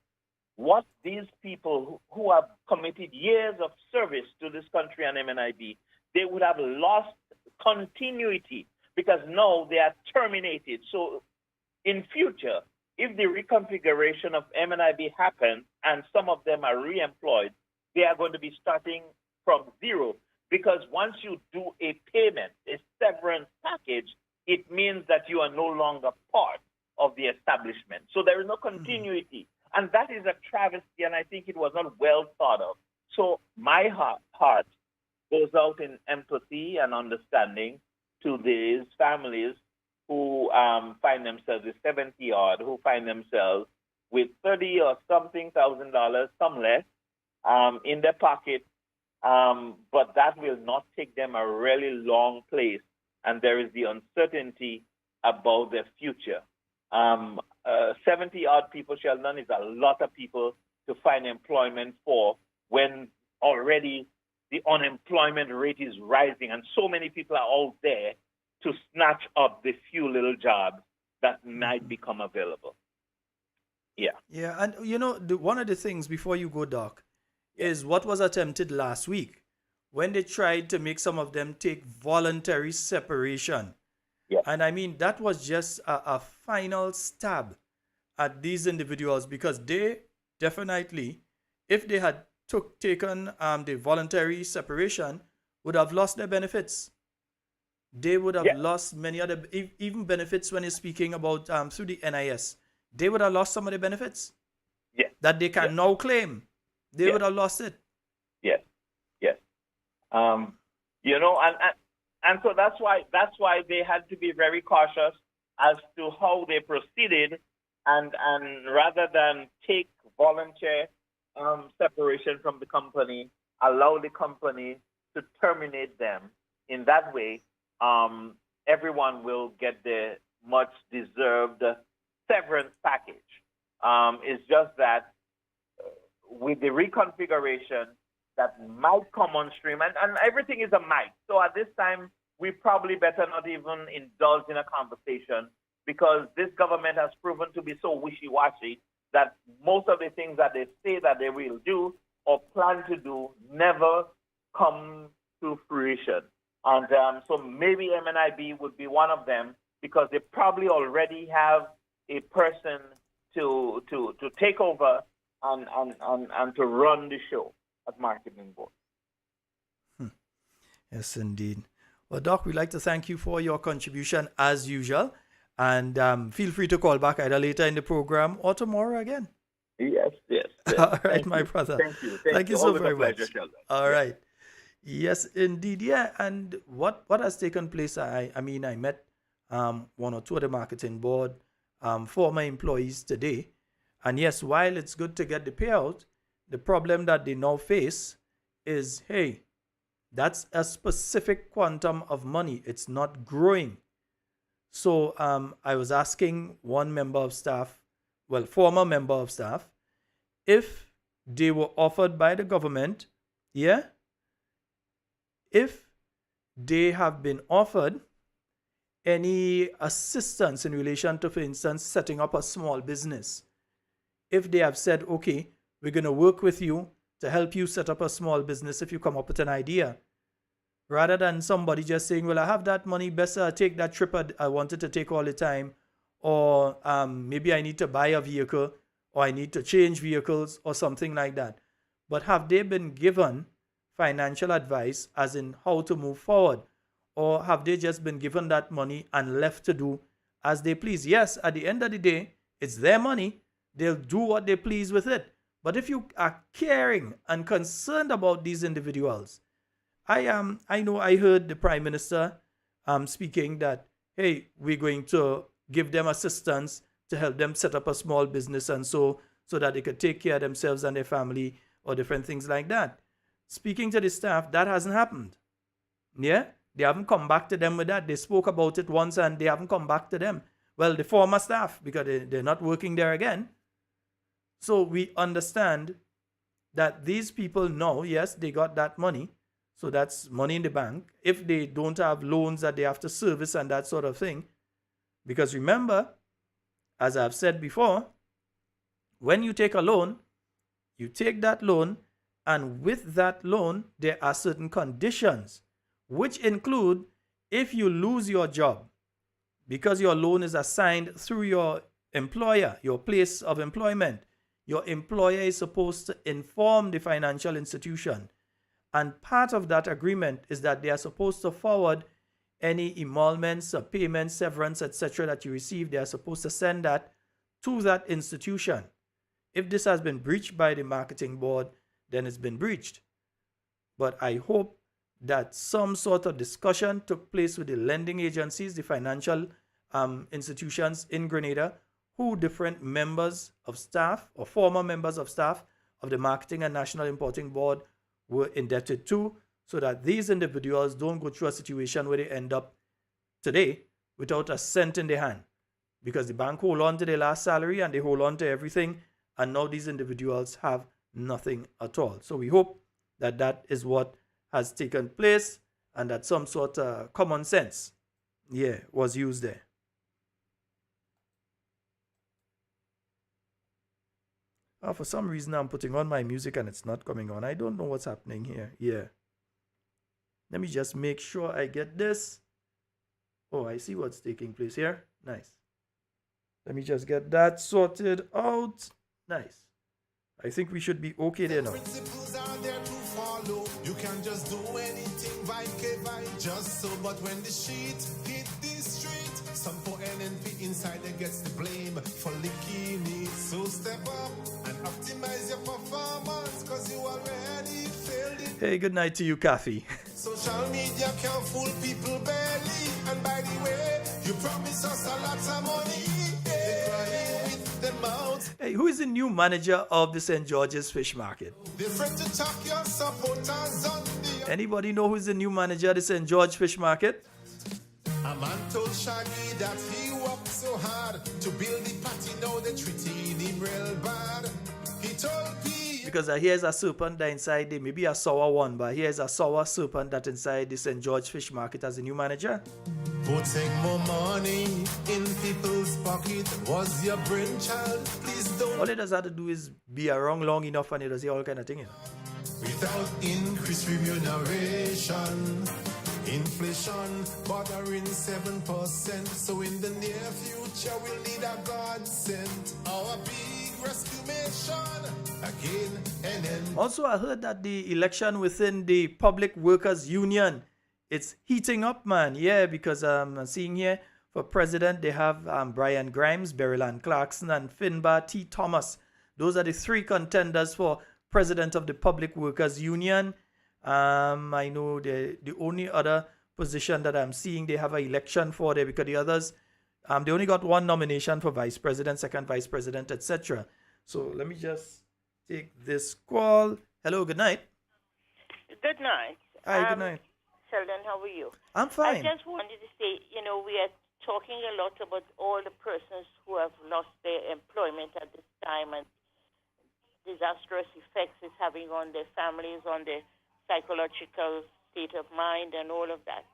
what these people who have committed years of service to this country and MNIB, they would have lost continuity because now they are terminated. So in future, if the reconfiguration of MNIB happens and some of them are re-employed, they are going to be starting from zero, because once you do a payment, a severance package, it means that you are no longer part of the establishment. So there is no continuity. And that is a travesty, and I think it was not well thought of. So my heart goes out in empathy and understanding to these families who find themselves with 70 odd, who find themselves with 30 or something $1,000, some less, in their pocket. But that will not take them a really long place. And there is the uncertainty about their future. 70 odd people, Sheldon, is a lot of people to find employment for when already the unemployment rate is rising and so many people are out there to snatch up the few little jobs that might become available. Yeah. Yeah, and one of the things before you go, Doc, is what was attempted last week when they tried to make some of them take voluntary separation. Yeah. And I mean, that was just a final stab at these individuals, because they definitely, if they had taken the voluntary separation, would have lost their benefits. They would have lost many other, even benefits when you're speaking about through the NIS. They would have lost some of the benefits that they can now claim. They would have lost it. Yes. And so that's why they had to be very cautious as to how they proceeded, and rather than take voluntary separation from the company, allow the company to terminate them. In that way, everyone will get the much deserved severance package. It's just that with the reconfiguration that might come on stream, and everything is a might. So at this time, we probably better not even indulge in a conversation, because this government has proven to be so wishy-washy that most of the things that they say that they will do or plan to do never come to fruition. And so maybe MNIB would be one of them, because they probably already have a person to take over and to run the show at Marketing Board. Yes, indeed. Well, Doc, we'd like to thank you for your contribution as usual. And feel free to call back either later in the program or tomorrow again. Yes. All right, my brother. Thank you. Thank you so Always very a pleasure, much. Sheldon. All right. Yes, indeed. Yeah. And what has taken place, I met one or two of the marketing board former employees today. And yes, while it's good to get the payout, the problem that they now face is, hey, that's a specific quantum of money. It's not growing. So I was asking one member of staff, former member of staff, if they were offered by the government, if they have been offered any assistance in relation to, for instance, setting up a small business. If they have said, okay, we're going to work with you to help you set up a small business if you come up with an idea. Rather than somebody just saying, well, I have that money, better take that trip I wanted to take all the time. Or maybe I need to buy a vehicle, or I need to change vehicles or something like that. But have they been given financial advice as in how to move forward? Or have they just been given that money and left to do as they please? Yes, at the end of the day, it's their money, they'll do what they please with it. But if you are caring and concerned about these individuals, I know I heard the Prime Minister speaking that, hey, we're going to give them assistance to help them set up a small business and so that they could take care of themselves and their family or different things like that. Speaking to the staff, that hasn't happened. Yeah? They haven't come back to them with that. They spoke about it once and they haven't come back to them. Well, the former staff, because they're not working there again. So we understand that these people know, yes, they got that money. So that's money in the bank. If they don't have loans that they have to service and that sort of thing. Because remember, as I've said before, when you take a loan, you take that loan, and with that loan, there are certain conditions, which include if you lose your job, because your loan is assigned through your employer, your place of employment, your employer is supposed to inform the financial institution. And part of that agreement is that they are supposed to forward any emoluments or payments, severance, etc. that you receive. They are supposed to send that to that institution. If this has been breached by the marketing board, then it's been breached. But I hope that some sort of discussion took place with the lending agencies, the financial institutions in Grenada, who different members of staff or former members of staff of the Marketing and National Importing Board were indebted to, so that these individuals don't go through a situation where they end up today without a cent in their hand, because the bank hold on to their last salary and they hold on to everything, and now these individuals have nothing at all. So we hope that that is what has taken place and that some sort of common sense, was used there. For some reason, I'm putting on my music and it's not coming on. I don't know what's happening here. Yeah. Let me just make sure I get this. Oh, I see what's taking place here. Nice. Let me just get that sorted out. Nice. I think we should be okay there now. Principles are there to follow. You can just do anything vibe, just so. But when the sheet hit the street, some for NNP inside that gets the blame for licking it. So step up and optimize your performance, cause you already failed it. Hey, good night to you, Kathy. Social media can fool people barely. And by the way, you promise us a lot of money. They crying with their mouths. Hey, who is the new manager of the St. George's Fish Market? Different to talk your supporters on the... Anybody know who's the new manager of the St. George Fish Market? A man told Shaggy that he worked so hard to build the party, now they treating him real bad. He told P. Because here's a serpent that inside there, maybe a sour one, but here's a sour serpent that inside the St. George Fish Market as the new manager. Putting more money in people's pocket was your brainchild. Please don't. All it does have to do is be around long enough and it does all kind of thing. Without increased remuneration, inflation bothering 7%. So in the near future we'll need a godsend. Our big rescue mission again and then. Also, I heard that the election within the Public Workers Union, it's heating up, man. Yeah, because I'm seeing here for president they have Brian Grimes, Berryland Clarkson, and Finbar T. Thomas. Those are the three contenders for president of the Public Workers Union. I know the only other position that I'm seeing they have an election for there, because the others, they only got one nomination for vice president, second vice president, etc. So let me just take this call. Hello, good night. Good night. Hi, good night. Sheldon, how are you? I'm fine. I just wanted to say, we are talking a lot about all the persons who have lost their employment at this time and disastrous effects it's having on their families, on their psychological state of mind and all of that.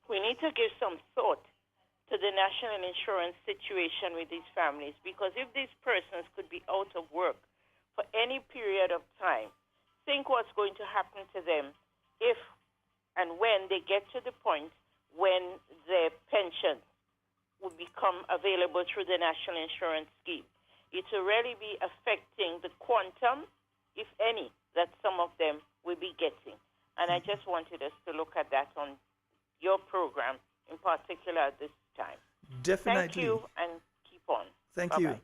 We need to give some thought to the national insurance situation with these families, because if these persons could be out of work for any period of time, think what's going to happen to them if and when they get to the point when their pension will become available through the national insurance scheme. It will really be affecting the quantum, if any, that some of them will be getting. And I just wanted us to look at that on your program, in particular at this time. Definitely. Thank you, and keep on. Thank Bye-bye. you.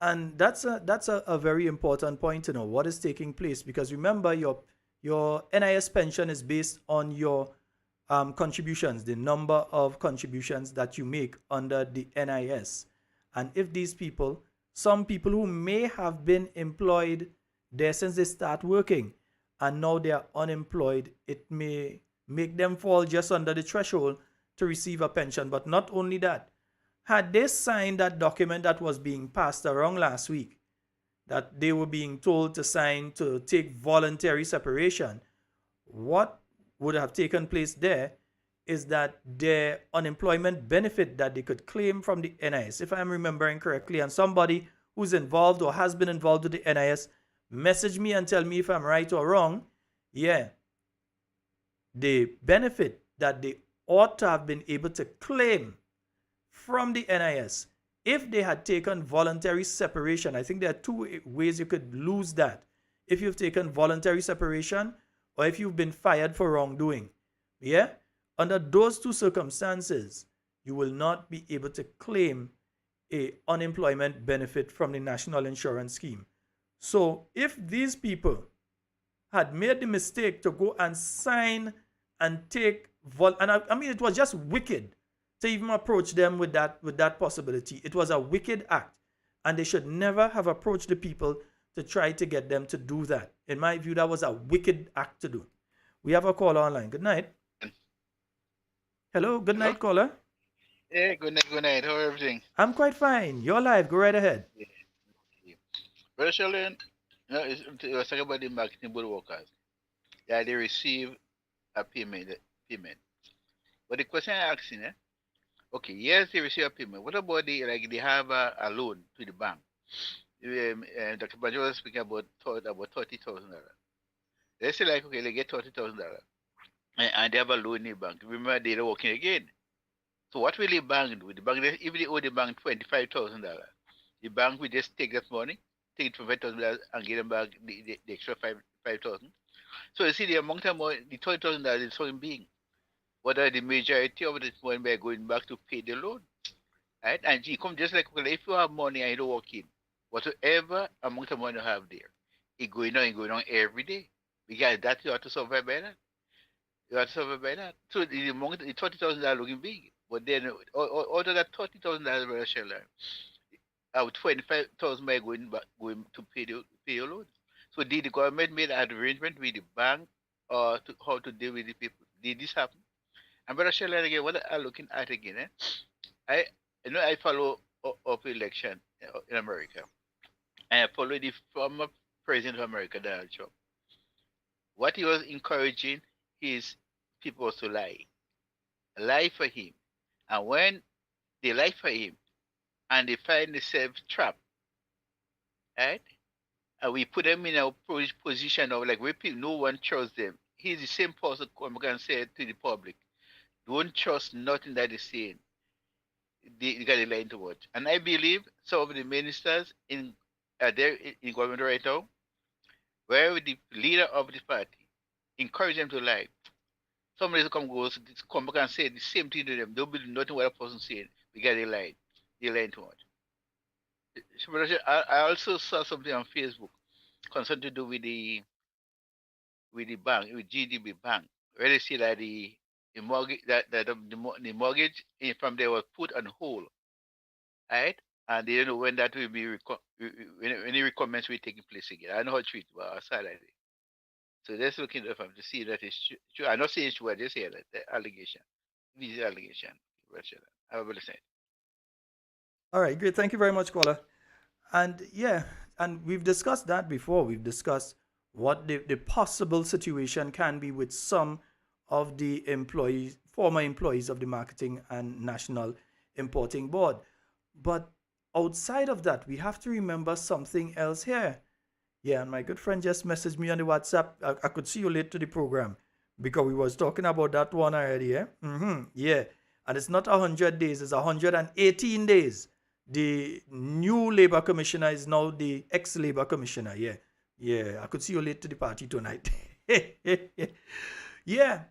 And that's a very important point to know what is taking place, because remember your NIS pension is based on your contributions, the number of contributions that you make under the NIS. And if these people, some people who may have been employed there since they start working and now they are unemployed, it may make them fall just under the threshold to receive a pension. But not only that, had they signed that document that was being passed around last week, that they were being told to sign to take voluntary separation, what would have taken place there is that their unemployment benefit that they could claim from the NIS, if I'm remembering correctly, and somebody who's involved or has been involved with the NIS, message me and tell me if I'm right or wrong. Yeah, the benefit that they ought to have been able to claim from the NIS, if they had taken voluntary separation, I think there are two ways you could lose that. If you've taken voluntary separation or if you've been fired for wrongdoing. Yeah? Under those two circumstances, you will not be able to claim a unemployment benefit from the National Insurance Scheme. So if these people had made the mistake to go and sign and take, I mean, it was just wicked to even approach them with that possibility. It was a wicked act, and they should never have approached the people to try to get them to do that. In my view, that was a wicked act to do. We have a caller online. Good night. Hello, good night, caller. Yeah, good night. How are everything? I'm quite fine. You're live. Go right ahead. Brother Sheldon, it was talking about the marketing board workers. Yeah, they receive a payment. But the question I'm asking, okay, yes, they receive a payment. What about they have a loan to the bank? Dr. Banjo was speaking about $30,000. They say okay, they get $30,000. And they have a loan in the bank. Remember, they're not working again. So what will the bank do? The bank, if they owe the bank $25,000, the bank will just take that money, take it for $5,000 and give them back the extra $5,000. So you see, the amount of money, the $30,000 is so big. But the majority of this money we're going back to pay the loan. Right? And gee, come just like, if you have money and you don't work in, whatever amount of money you have there, it's going on every day. Because that you have to survive by that. You have to survive by that. So the amount, the $30,000 looking big. But then out of that $30,000 Brother Sheldon, 25,000 by going to pay your loan. So did the government made an arrangement with the bank to how to deal with the people? Did this happen? And Brother Sheldon, again, what I'm looking at again, I follow up election in America. And I follow the former president of America, Donald Trump. What he was encouraging his people to lie for him. And when they lie for him and they find themselves trapped, right? And we put them in a position of like where no one trusts them. He's the same person I'm going to say to the public. Don't trust nothing that is saying. They got to lie too much. And I believe some of the ministers in government right now, where the leader of the party encourage them to lie. Somebody come back and say the same thing to them. Don't believe nothing what a person saying because they lied. They lied too much. I also saw something on Facebook concerned to do with the bank, with GDB Bank, where they see that the mortgage the mortgage from there was put on hold, right? And they don't know when that will be when any recommendations will take place again. I don't know how to treat it, but I saw that. So that's looking at them to see that it's true. I'm not saying it's true, I just say that the allegation. This is allegation. I will say. All right, great. Thank you very much, caller. And yeah, and we've discussed that before. We've discussed what the possible situation can be with some of the former employees of the Marketing and National Importing Board. But outside of that, we have to remember something else here. Yeah, and my good friend just messaged me on the WhatsApp. I could see you late to the program because we was talking about that one already. Yeah, and it's not 100 days, it's 118 days. The new Labour Commissioner is now the ex-Labour Commissioner. Yeah, I could see you late to the party tonight. Yeah,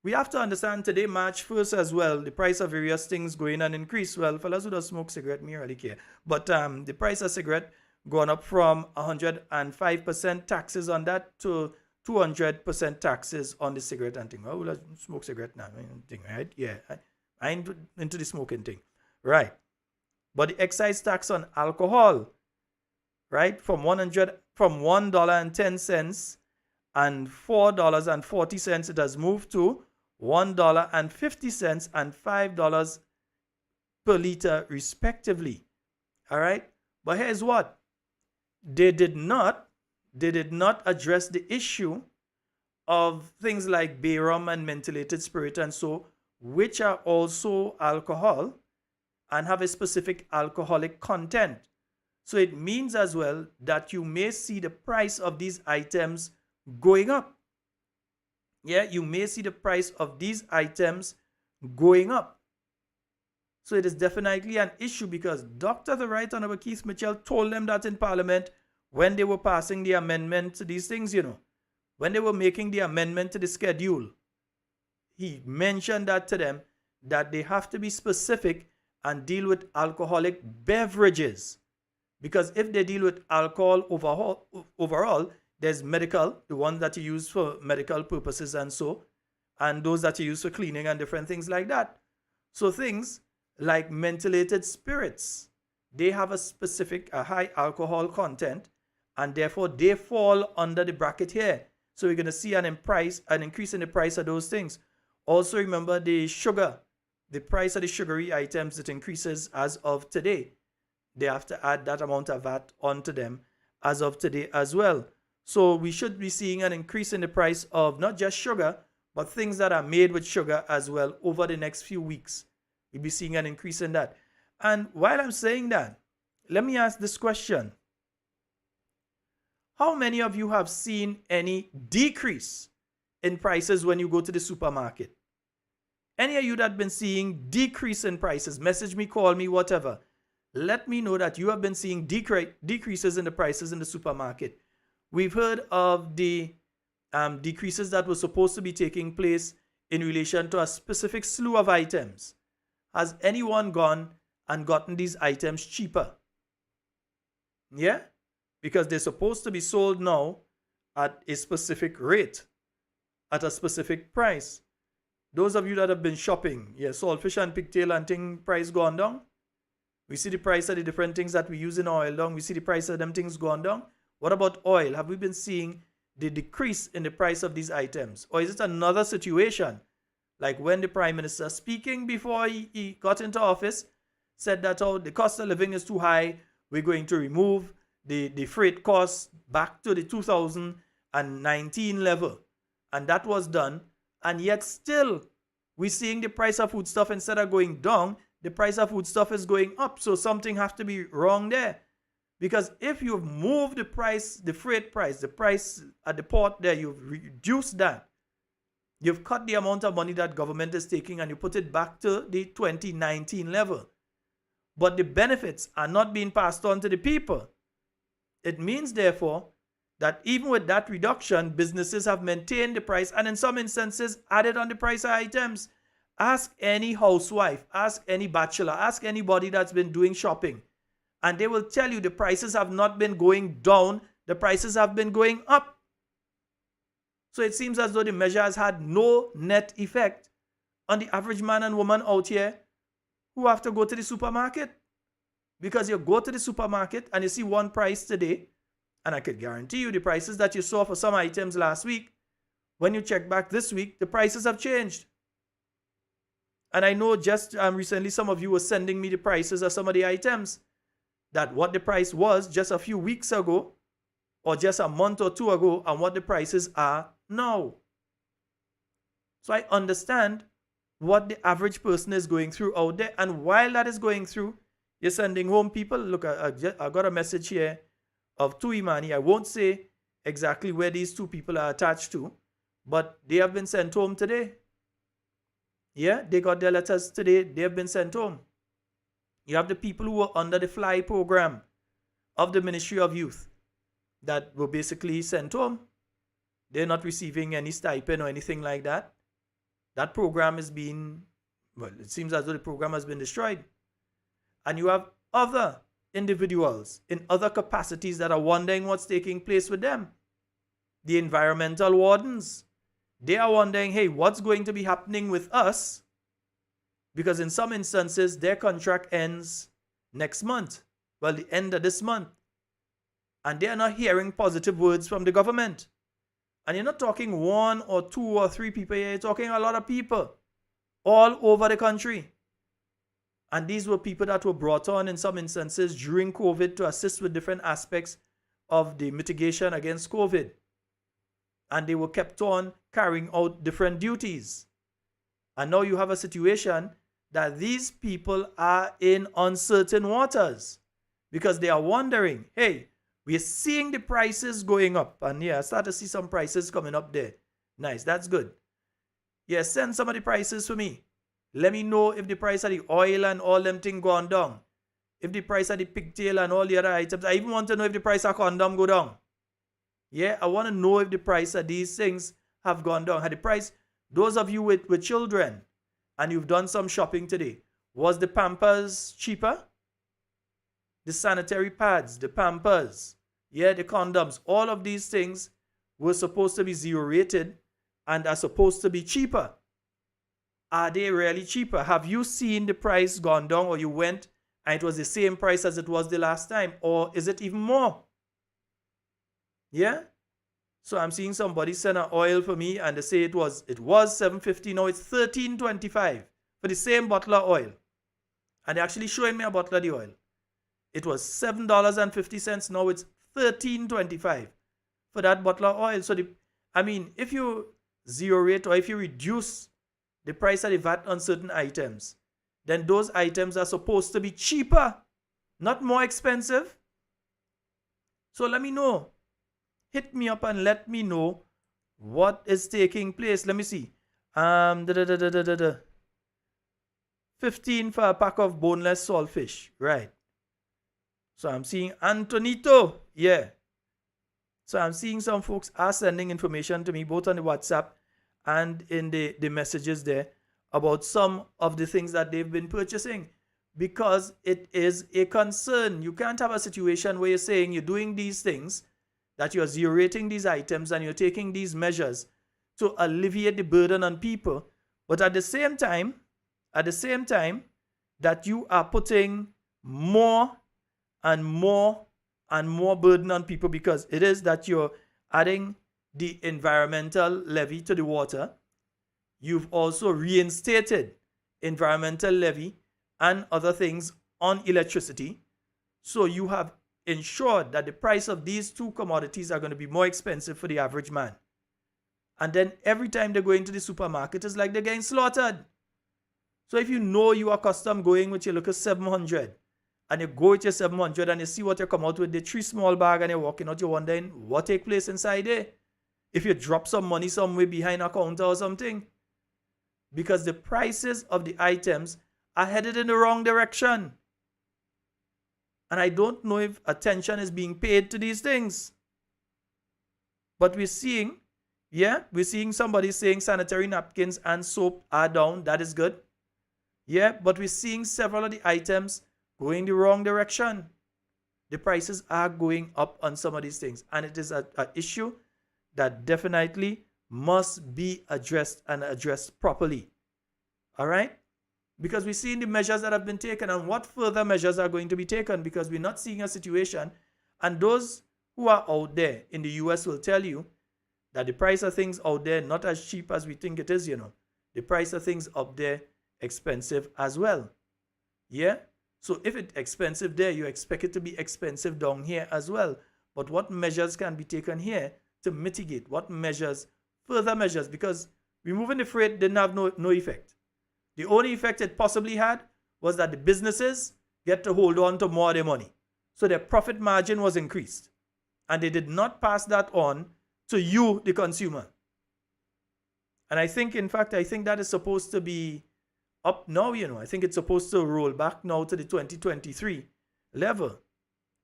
we have to understand today, March 1st as well, the price of various things going and increase. Well, fellas who don't smoke cigarette, me really care. But the price of cigarette gone up from 105% taxes on that to 200% taxes on the cigarette and thing. Oh, will I smoke cigarette now? Thing, right? Yeah, I ain't into the smoking thing. Right. But the excise tax on alcohol, right, from $1.10 and $4.40, it has moved to $1.50 and $5 per liter respectively. All right. But here's what. They did not address the issue of things like bay rum and mentholated spirit and so, which are also alcohol and have a specific alcoholic content. So it means as well that you may see the price of these items going up. Yeah, you may see the price of these items going up. So it is definitely an issue because Dr. the Right Honorable Keith Mitchell told them that in Parliament when they were passing the amendment to these things, when they were making the amendment to the schedule. He mentioned that to them, that they have to be specific and deal with alcoholic beverages. Because if they deal with alcohol overall, there's medical, the ones that you use for medical purposes and so, and those that you use for cleaning and different things like that. So things like mentholated spirits, they have a high alcohol content, and therefore they fall under the bracket here. So we're going to see an increase in the price of those things. Also remember the sugar, the price of the sugary items, it increases as of today. They have to add that amount of VAT onto them as of today as well. So we should be seeing an increase in the price of not just sugar, but things that are made with sugar as well over the next few weeks. We'll be seeing an increase in that. And while I'm saying that, let me ask this question. How many of you have seen any decrease in prices when you go to the supermarket? Any of you that have been seeing decrease in prices, message me, call me, whatever. Let me know that you have been seeing decreases in the prices in the supermarket. We've heard of the decreases that were supposed to be taking place in relation to a specific slew of items. Has anyone gone and gotten these items cheaper? Yeah? Because they're supposed to be sold now at a specific rate, at a specific price. Those of you that have been shopping, saltfish and pigtail and thing price gone down. We see the price of the different things that we use in oil down. We see the price of them things gone down. What about oil? Have we been seeing the decrease in the price of these items? Or is it another situation? Like when the Prime Minister, speaking before he got into office, said that the cost of living is too high. We're going to remove the freight costs back to the 2019 level. And that was done. And yet still, we're seeing the price of foodstuff, instead of going down, the price of foodstuff is going up. So something has to be wrong there. Because if you've moved the price, the freight price, the price at the port there, you've reduced that. You've cut the amount of money that government is taking and you put it back to the 2019 level. But the benefits are not being passed on to the people. It means, therefore, that even with that reduction, businesses have maintained the price and in some instances added on the price of items. Ask any housewife, ask any bachelor, ask anybody that's been doing shopping, and they will tell you the prices have not been going down, the prices have been going up. So it seems as though the measure has had no net effect on the average man and woman out here who have to go to the supermarket. Because you go to the supermarket and you see one price today, and I could guarantee you the prices that you saw for some items last week, when you check back this week, the prices have changed. And I know just recently some of you were sending me the prices of some of the items, that what the price was just a few weeks ago or just a month or two ago and what the prices are now. So I understand what the average person is going through out there. And while that is going through, you're sending home people. Look, I got a message here of two Imani. I won't say exactly where these two people are attached to, but they have been sent home today. Yeah, they got their letters today. They have been sent home. You have the people who were under the FLY program of the Ministry of Youth that were basically sent home. They're not receiving any stipend or anything like that. that program is being, well, it seems as though the program has been destroyed. And you have other individuals in other capacities that are wondering what's taking place with them. The environmental wardens, they are wondering, hey, what's going to be happening with us? Because in some instances, their contract ends next month. Well, the end of this month. And they are not hearing positive words from the government. And you're not talking 1 or 2 or 3 people here. You're talking a lot of people all over the country. And these were people that were brought on in some instances during COVID to assist with different aspects of the mitigation against COVID. And they were kept on carrying out different duties. And now you have a situation that these people are in uncertain waters because they are wondering, hey, we're seeing the prices going up. And yeah, I start to see some prices coming up there. Nice, that's good. Yeah, send some of the prices for me. Let me know if the price of the oil and all them things gone down. If the price of the pigtail and all the other items. I even want to know if the price of condom go down. Yeah, I want to know if the price of these things have gone down. Had the price, those of you with children, and you've done some shopping today, was the Pampers cheaper? The sanitary pads, the Pampers, yeah, the condoms, all of these things were supposed to be zero rated and are supposed to be cheaper. Are they really cheaper? Have you seen the price gone down, or you went and it was the same price as it was the last time? Or is it even more? Yeah? So I'm seeing somebody send an oil for me and they say it was $7.50, now it's $13.25 for the same bottle of oil. And they're actually showing me a bottle of the oil. It was $7.50, now it's $13.25 for that bottle of oil. So if you zero rate or if you reduce the price of the VAT on certain items, then those items are supposed to be cheaper, not more expensive. So let me know. Hit me up and let me know what is taking place. Let me see. 15 for a pack of boneless saltfish. Right. So I'm seeing Antonito. Yeah. So I'm seeing some folks are sending information to me both on the WhatsApp and in the messages there about some of the things that they've been purchasing, because it is a concern. You can't have a situation where you're saying you're doing these things, that you're zero rating these items and you're taking these measures to alleviate the burden on people, but at the same time that you are putting more and more and more burden on people, because it is that you're adding the environmental levy to the water. You've also reinstated environmental levy and other things on electricity. So you have ensured that the price of these two commodities are going to be more expensive for the average man. And then every time they go into the supermarket, it's like they're getting slaughtered. So if you know you are accustomed going with your look at 700, and you go with your 700 and you see what you come out with, the 3 small bag, and you're walking out, you're wondering what take place inside there. If you drop some money somewhere behind a counter or something. Because the prices of the items are headed in the wrong direction. And I don't know if attention is being paid to these things. But we're seeing somebody saying sanitary napkins and soap are down. That is good. Yeah, but we're seeing several of the items going the wrong direction. The prices are going up on some of these things. And it is an issue that definitely must be addressed and addressed properly. All right? Because we're seeing the measures that have been taken and what further measures are going to be taken, because we're not seeing a situation. And those who are out there in the US will tell you that the price of things out there not as cheap as we think it is, The price of things up there expensive as well. Yeah? So if it's expensive there, you expect it to be expensive down here as well. But what measures can be taken here to mitigate? What measures, further measures? Because removing the freight didn't have no effect. The only effect it possibly had was that the businesses get to hold on to more of their money. So their profit margin was increased. And they did not pass that on to you, the consumer. And I think that is supposed to be up now, I think it's supposed to roll back now to the 2023 level.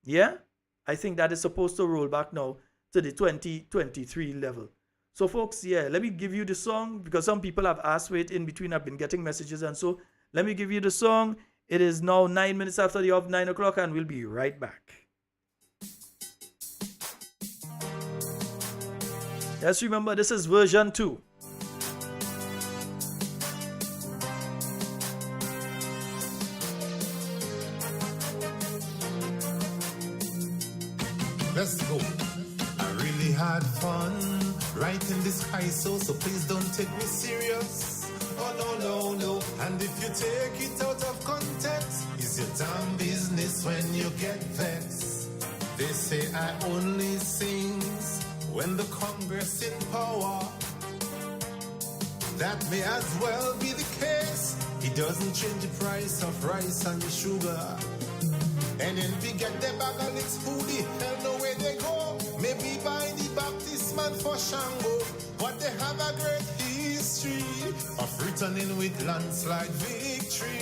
Yeah? I think that is supposed to roll back now to the 2023 level. So, folks, yeah, let me give you the song because some people have asked for it in between. I've been getting messages, and so let me give you the song. It is now 9 minutes after the of 9 o'clock, and we'll be right back. Just remember, this is version 2. Let's go. I really had fun writing this so please don't take me serious. Oh no. And if you take it out of context, it's your damn business when you get vexed. They say I only sing when the Congress in power. That may as well be the case. It doesn't change the price of rice and sugar. And then we get the bag of licks, who the hell know where they go? Maybe by the Baptist man for Shango. But they have a great history of returning with landslide victory.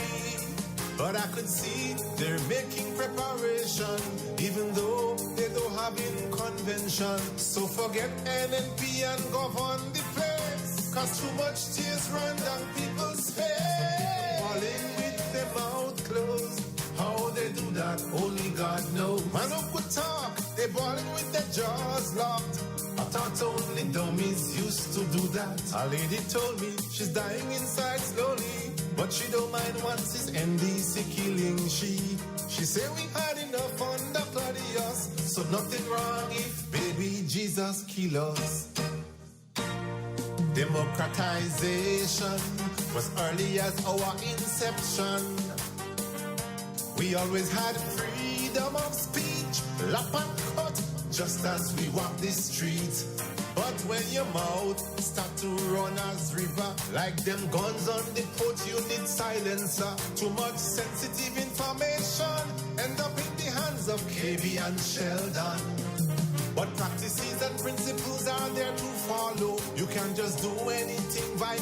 But I could see they're making preparation, even though they don't have in convention. So forget NNP and govern the place, cause too much tears run down people's face. Falling with their mouth closed. How they do that, only God knows. Man who could talk, they balling with their jaws locked. I thought only dummies used to do that. A lady told me she's dying inside slowly, but she don't mind once it's NDC killing she. She say we had enough under Claudius, so nothing wrong if baby Jesus kill us. Democratization was early as our inception. We always had freedom of speech, lap and cut, just as we walk the street. But when your mouth start to run as river, like them guns on the port, you need silencer. Too much sensitive information end up in the hands of KB and Sheldon. But practices and principles are there to follow. You can't just do anything by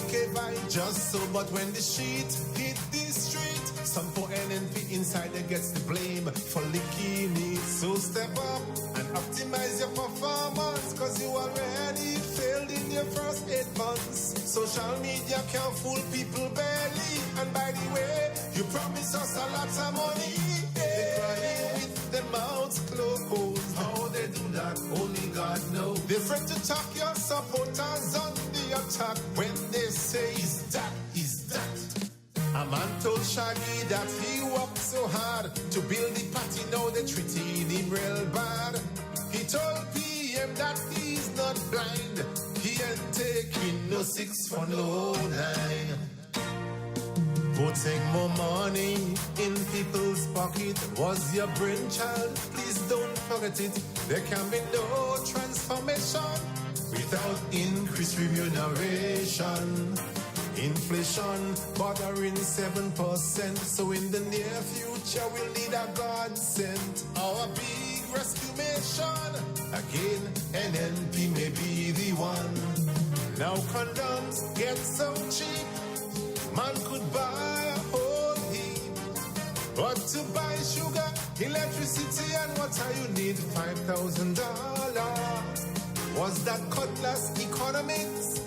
just so. But when the sheet hit the street, some for NNP inside that gets the blame for licking it. So step up and optimize your performance, cause you already failed in your first 8 months. Social media can fool people barely. And by the way, you promise us a lot of money. They crying with their mouths closed. How they do that, only God knows. They're afraid to talk your supporters on the attack when they say is that. A man told Shaggy that he worked so hard to build the party, now they treating him real bad. He told PM that he's not blind, he ain't taking no 6 for no 9. Putting more money in people's pocket was your brainchild, please don't forget it. There can be no transformation without increased remuneration. Inflation bothering 7%, so in the near future we'll need a godsend. Our big rescue mission, again NNP may be the one. Now condoms get so cheap, man could buy a whole heap. But to buy sugar, electricity and water you need $5,000. Was that cutlass economics?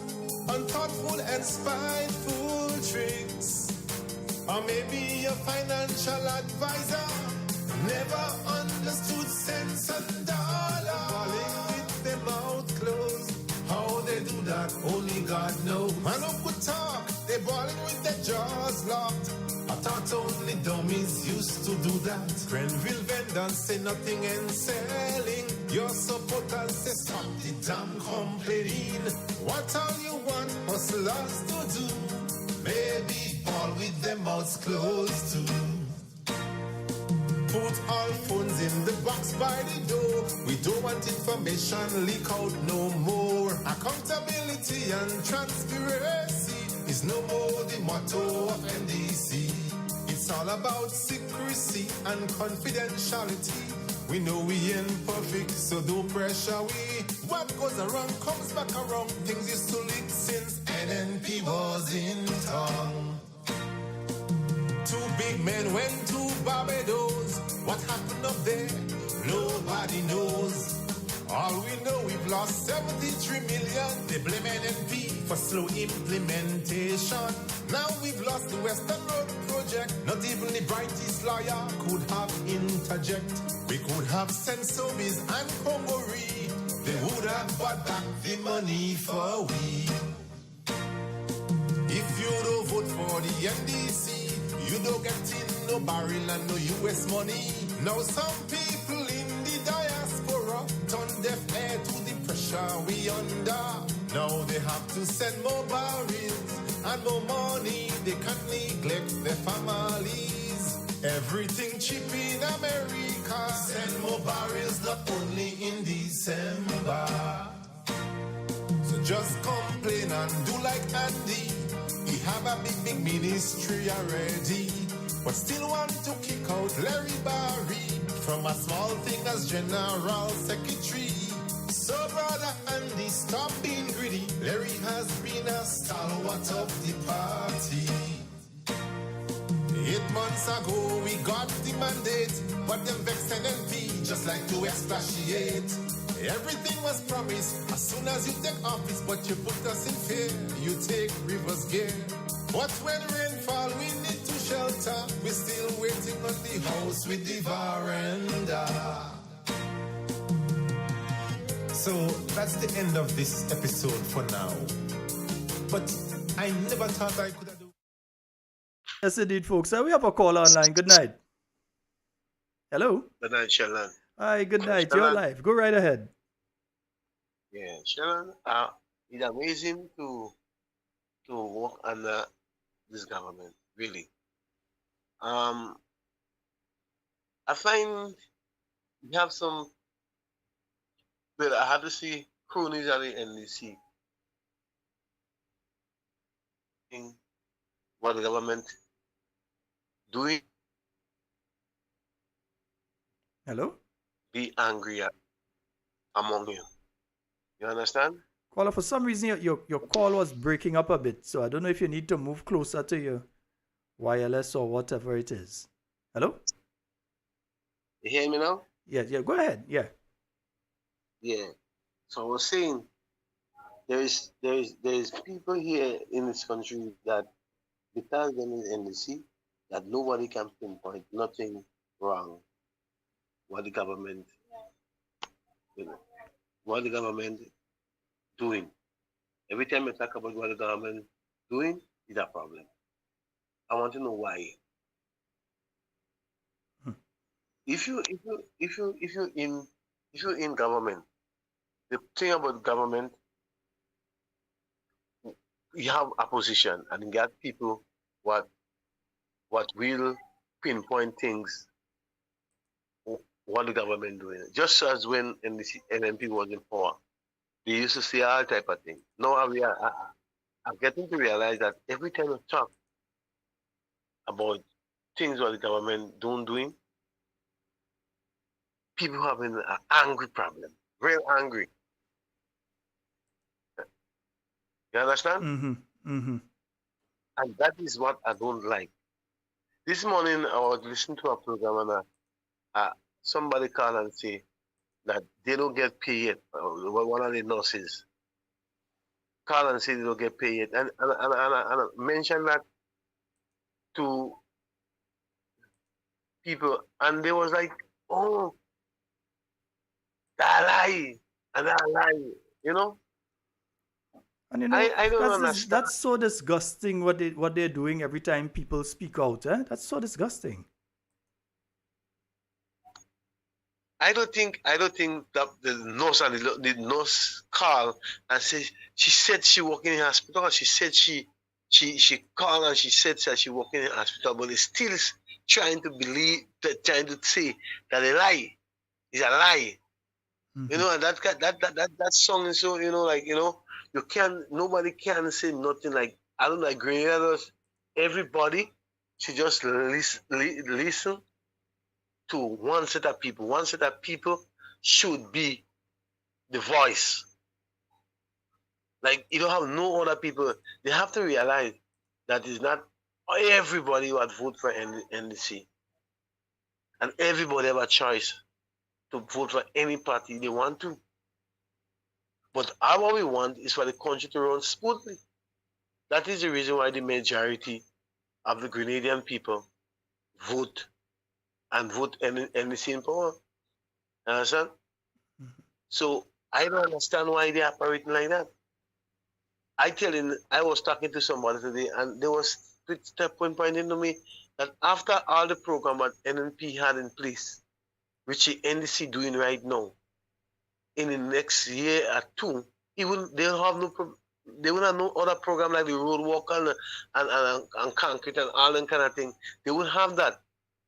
Unthoughtful and spiteful tricks, or maybe a financial advisor never understood cents and dollars. Falling with their mouth closed, how they do that, only God knows. Man who could talk, they balling with their jaws locked. I thought only dummies used to do that. Grenville vendors say nothing ain't selling. Your supporters say stop the damn complaining. What all you want hustlers to do? Maybe ball with their mouths closed too. Put all phones in the box by the door. We don't want information leak out no more. Accountability and transparency is no more the motto of NDC. It's all about secrecy and confidentiality. We know we ain't perfect, so don't pressure we. What goes around comes back around. Things used to leak since NNP was in town. 2 big men went to Barbados. What happened up there? Nobody knows. All we know, we've lost 73 million. They blame NNP for slow implementation. Now we've lost the Western Road project. Not even the brightest lawyer could have interject. We could have sent Sobies and Congori. They would have bought back the money for we. If you don't vote for the NDC, you don't get in no barrel and no US money. Now some people in the diaspora turn deaf ear to the pressure we under. Now they have to send more barrels and more money. They can't neglect their families. Everything cheap in America. Send more barrels, not only in December. So just complain and do like Andy. He have a big ministry already, but still want to kick out Larry Barry from a small thing as General Secretary. So brother Andy, stop being greedy. Larry has been a stalwart of the party. 8 months ago we got the mandate, but them vexed NNP just like to expatiate. Everything was promised as soon as you take office, but you put us in fear. You take reverse gear. But when rain fall, we need to shelter. We're still waiting on the house with the veranda. So that's the end of this episode for now. But I never thought I could have done. Yes, indeed, folks. We have a caller online. Good night. Hello. Good night, Sheldon. Hi, good night. You're live. Go right ahead. Yeah, Sheldon, it's amazing to work under this government, really. I find we have some, well, I have to see cronies at the NDC. What the government doing, Hello? be angry at among you. You understand? Caller, for some reason, your call was breaking up a bit, so I don't know if you need to move closer to your wireless or whatever it is. Hello? You hear me now? Yeah, go ahead. Yeah. Yeah. So I was saying there is people here in this country that because them is NDC that nobody can pinpoint nothing wrong what the government what the government doing. Every time I talk about what the government doing is a problem. I want to know why. If you in government, the thing about government, you have opposition and you got people what will pinpoint things what the government doing. Just as when NNP was in power, they used to say all type of things. Now I'm getting to realize that every time I talk about things what the government don't doing, people having an angry problem, real angry. You understand? Mm-hmm. And that is what I don't like. This morning I was listening to a program and somebody called and say that they don't get paid yet. One of the nurses called and say they don't get paid yet. And I mentioned that to people and they was like, oh, that lie, and that lie, you know? And you know, I don't understand. that's so disgusting what they're doing every time people speak out. That's so disgusting. I don't think that the nurse and the nurse called and said she said she working in hospital. She said she called and she said that she working in hospital, but they still trying to trying to say that a lie is a lie. Mm-hmm. You know, and that song is so, you know, like, you know, nobody can say nothing like, I don't like Grenadiers. Everybody should just listen to one set of people. One set of people should be the voice. Like, you don't have no other people. They have to realize that it's not everybody who would vote for NDC. And everybody have a choice to vote for any party they want to. But all we want is for the country to run smoothly. That is the reason why the majority of the Grenadian people vote and vote NDC in power. Understand? So I don't understand why they're operating like that. I was talking to somebody today, and they was pointing to me that after all the program that NNP had in place, which the NDC doing right now, in the next year or two, they'll have they will have no other program like the road walk and concrete and all that kind of thing. They will have that.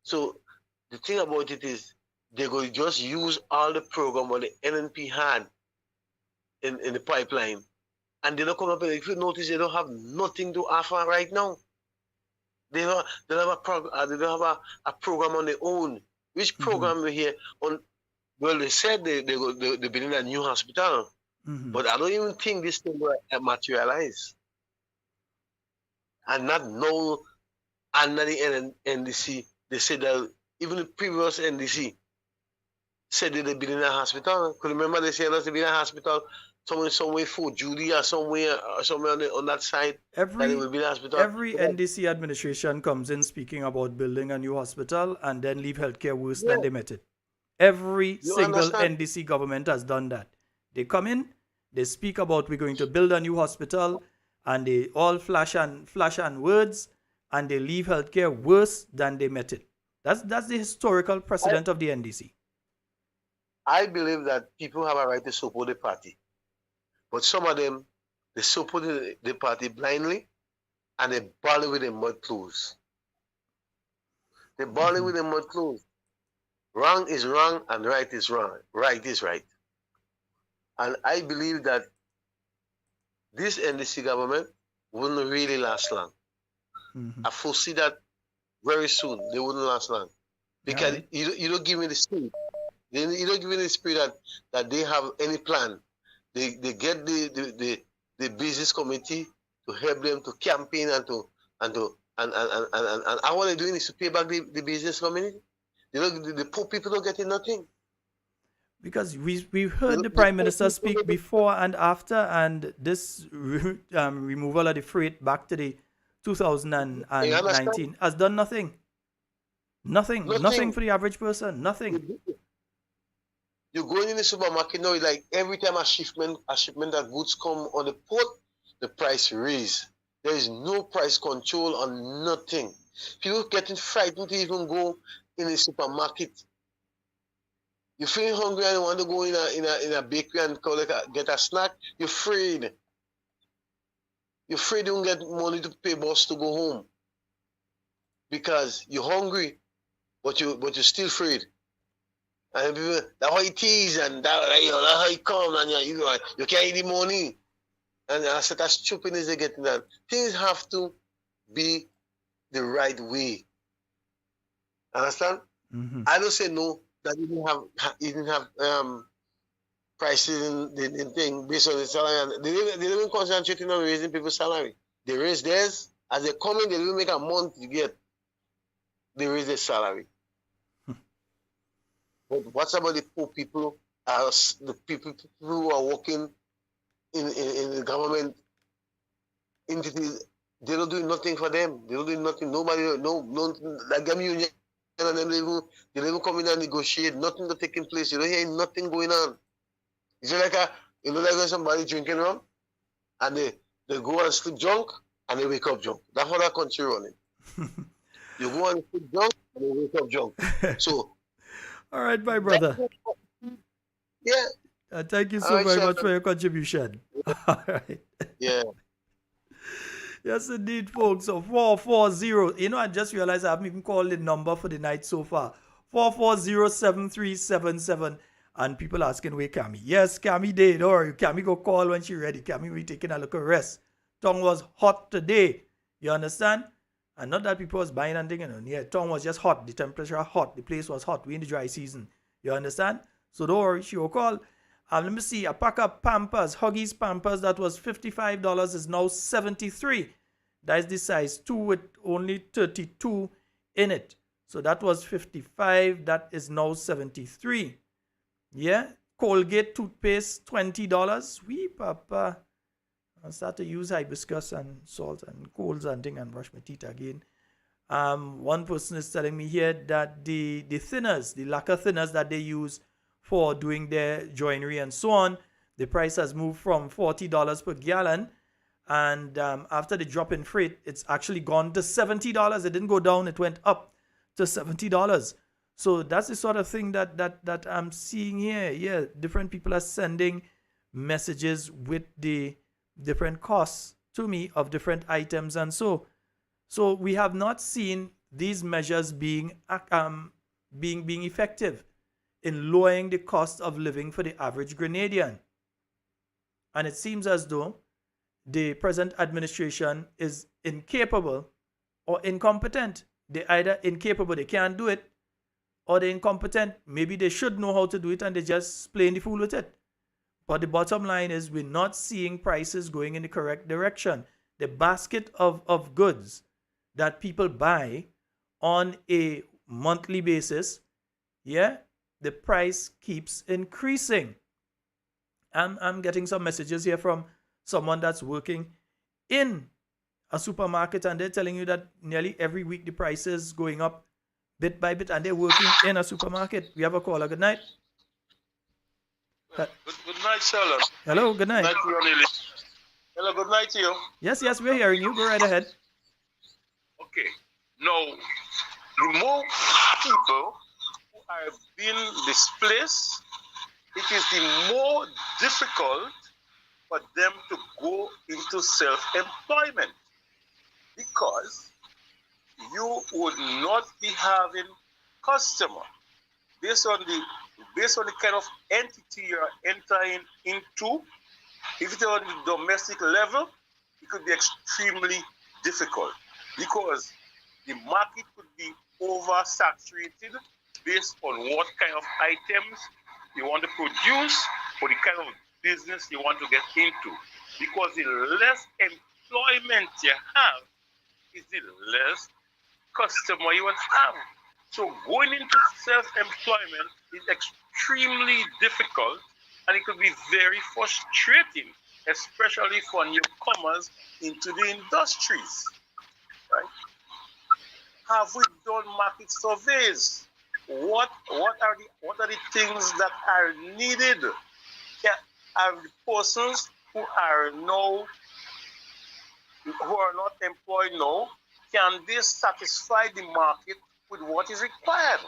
So the thing about it is they're going to just use all the program what the NNP had in the pipeline. And they don't come up with, if you notice, they don't have nothing to offer right now. They don't have a program on their own. Which program we hear on? Well, they said they're building a new hospital, but I don't even think this thing will materialize. And not know under the NDC, they said that even the previous NDC said that they're building a hospital. Could you remember they said they're building a hospital somewhere for Judy or somewhere on that side? Every Every NDC administration comes in speaking about building a new hospital and then leave healthcare worse than they met it. Every single NDC government has done that. They come in, they speak about we're going to build a new hospital, and they all flash and words, and they leave healthcare worse than they met it. That's the historical precedent of the NDC. I believe that people have a right to support the party, but some of them, they support the party blindly, and they ball with their mud clothes. They ball with their mud clothes. Wrong is wrong and right is wrong. Right is right. And I believe that this NDC government wouldn't really last long. I foresee that very soon they wouldn't last long. Because you don't give me the spirit. You don't give me the spirit that they have any plan. They get the business committee to help them to campaign and all they're doing is to pay back the business community. The poor people don't get nothing. Because we've heard the Prime Minister speak before and after, and this removal of the freight back to the 2019 has done nothing. Nothing for the average person. Nothing. You go in the supermarket now, like every time a shipment of goods come on the port, the price raise. There is no price control on nothing. People getting frightened to even go in the supermarket. You feel hungry and you want to go in a bakery and get a snack, you're afraid. You're afraid you don't get money to pay bus to go home. Because you're hungry, but you're still afraid. And people, that's how it is, and that's how it comes, and you can't eat the money. And I said, that's stupid as they getting that. Things have to be the right way. Understand? I don't say no that you didn't have prices in thing based on the salary. And they didn't even concentrate on raising people's salary. They raise theirs. As they come in, they didn't make a month to get. They raise their salary. But what's about the poor people? The people who are working in the government entities, they don't do nothing for them. They don't do nothing. Nobody, like them union and them, they don't even come in and negotiate. Nothing is taking place. You don't hear nothing going on. It's like when somebody drinking rum and they go and sleep drunk and they wake up drunk. That's how that country running. You go and sleep drunk and they wake up drunk. So. All right, my brother. Yeah. Thank you so very much for your contribution. All right. Yeah. Yes, indeed, folks. So 440. You know, I just realized I haven't even called the number for the night so far. 440-7377. And people asking where Cammy. Yes, Cammy did. Or Cammy go call when she ready. Cammy we taking a little rest. Tongue was hot today. You understand? And not that people was buying and thinking, yeah, tongue was just hot. The temperature hot. The place was hot. We in the dry season. You understand? So don't worry, she will call. Let me see. A pack of Pampers, Huggies Pampers that was $55 is now $73. That is the size 2 with only 32 in it. So that was $55. That is now $73. Yeah? Colgate toothpaste, $20. We papa. I start to use hibiscus and salt and colds and thing and brush my teeth again. One person is telling me here that the thinners, the lacquer thinners that they use for doing their joinery and so on, the price has moved from $40 per gallon. And after the drop in freight, it's actually gone to $70. It didn't go down, it went up to $70. So that's the sort of thing that I'm seeing here. Yeah, different people are sending messages with the different costs to me of different items and so we have not seen these measures being effective in lowering the cost of living for the average Grenadian. And it seems as though the present administration is incapable or incompetent. They're either incapable, they can't do it, or they're incompetent. Maybe they should know how to do it and they're just playing the fool with it. But the bottom line is we're not seeing prices going in the correct direction. The basket of goods that people buy on a monthly basis, yeah, the price keeps increasing. I'm getting some messages here from someone that's working in a supermarket and they're telling you that nearly every week the price is going up bit by bit and they're working in a supermarket. We have a caller. Good night. Good night, Sheldon. Hello, good night. Hello, good night to you. Yes, we're hearing you. Go right ahead. Okay. Now, the more people who are being displaced, it is the more difficult for them to go into self-employment because you would not be having customer based on the kind of entity you're entering into. If it's on the domestic level, it could be extremely difficult because the market could be oversaturated based on what kind of items you want to produce or the kind of business you want to get into. Because the less employment you have is the less customer you will have. So going into self-employment is extremely difficult and it could be very frustrating, especially for newcomers into the industries. Right? Have we done market surveys? What are the things that are needed? Are the persons who are not employed now, can they satisfy the market with what is required?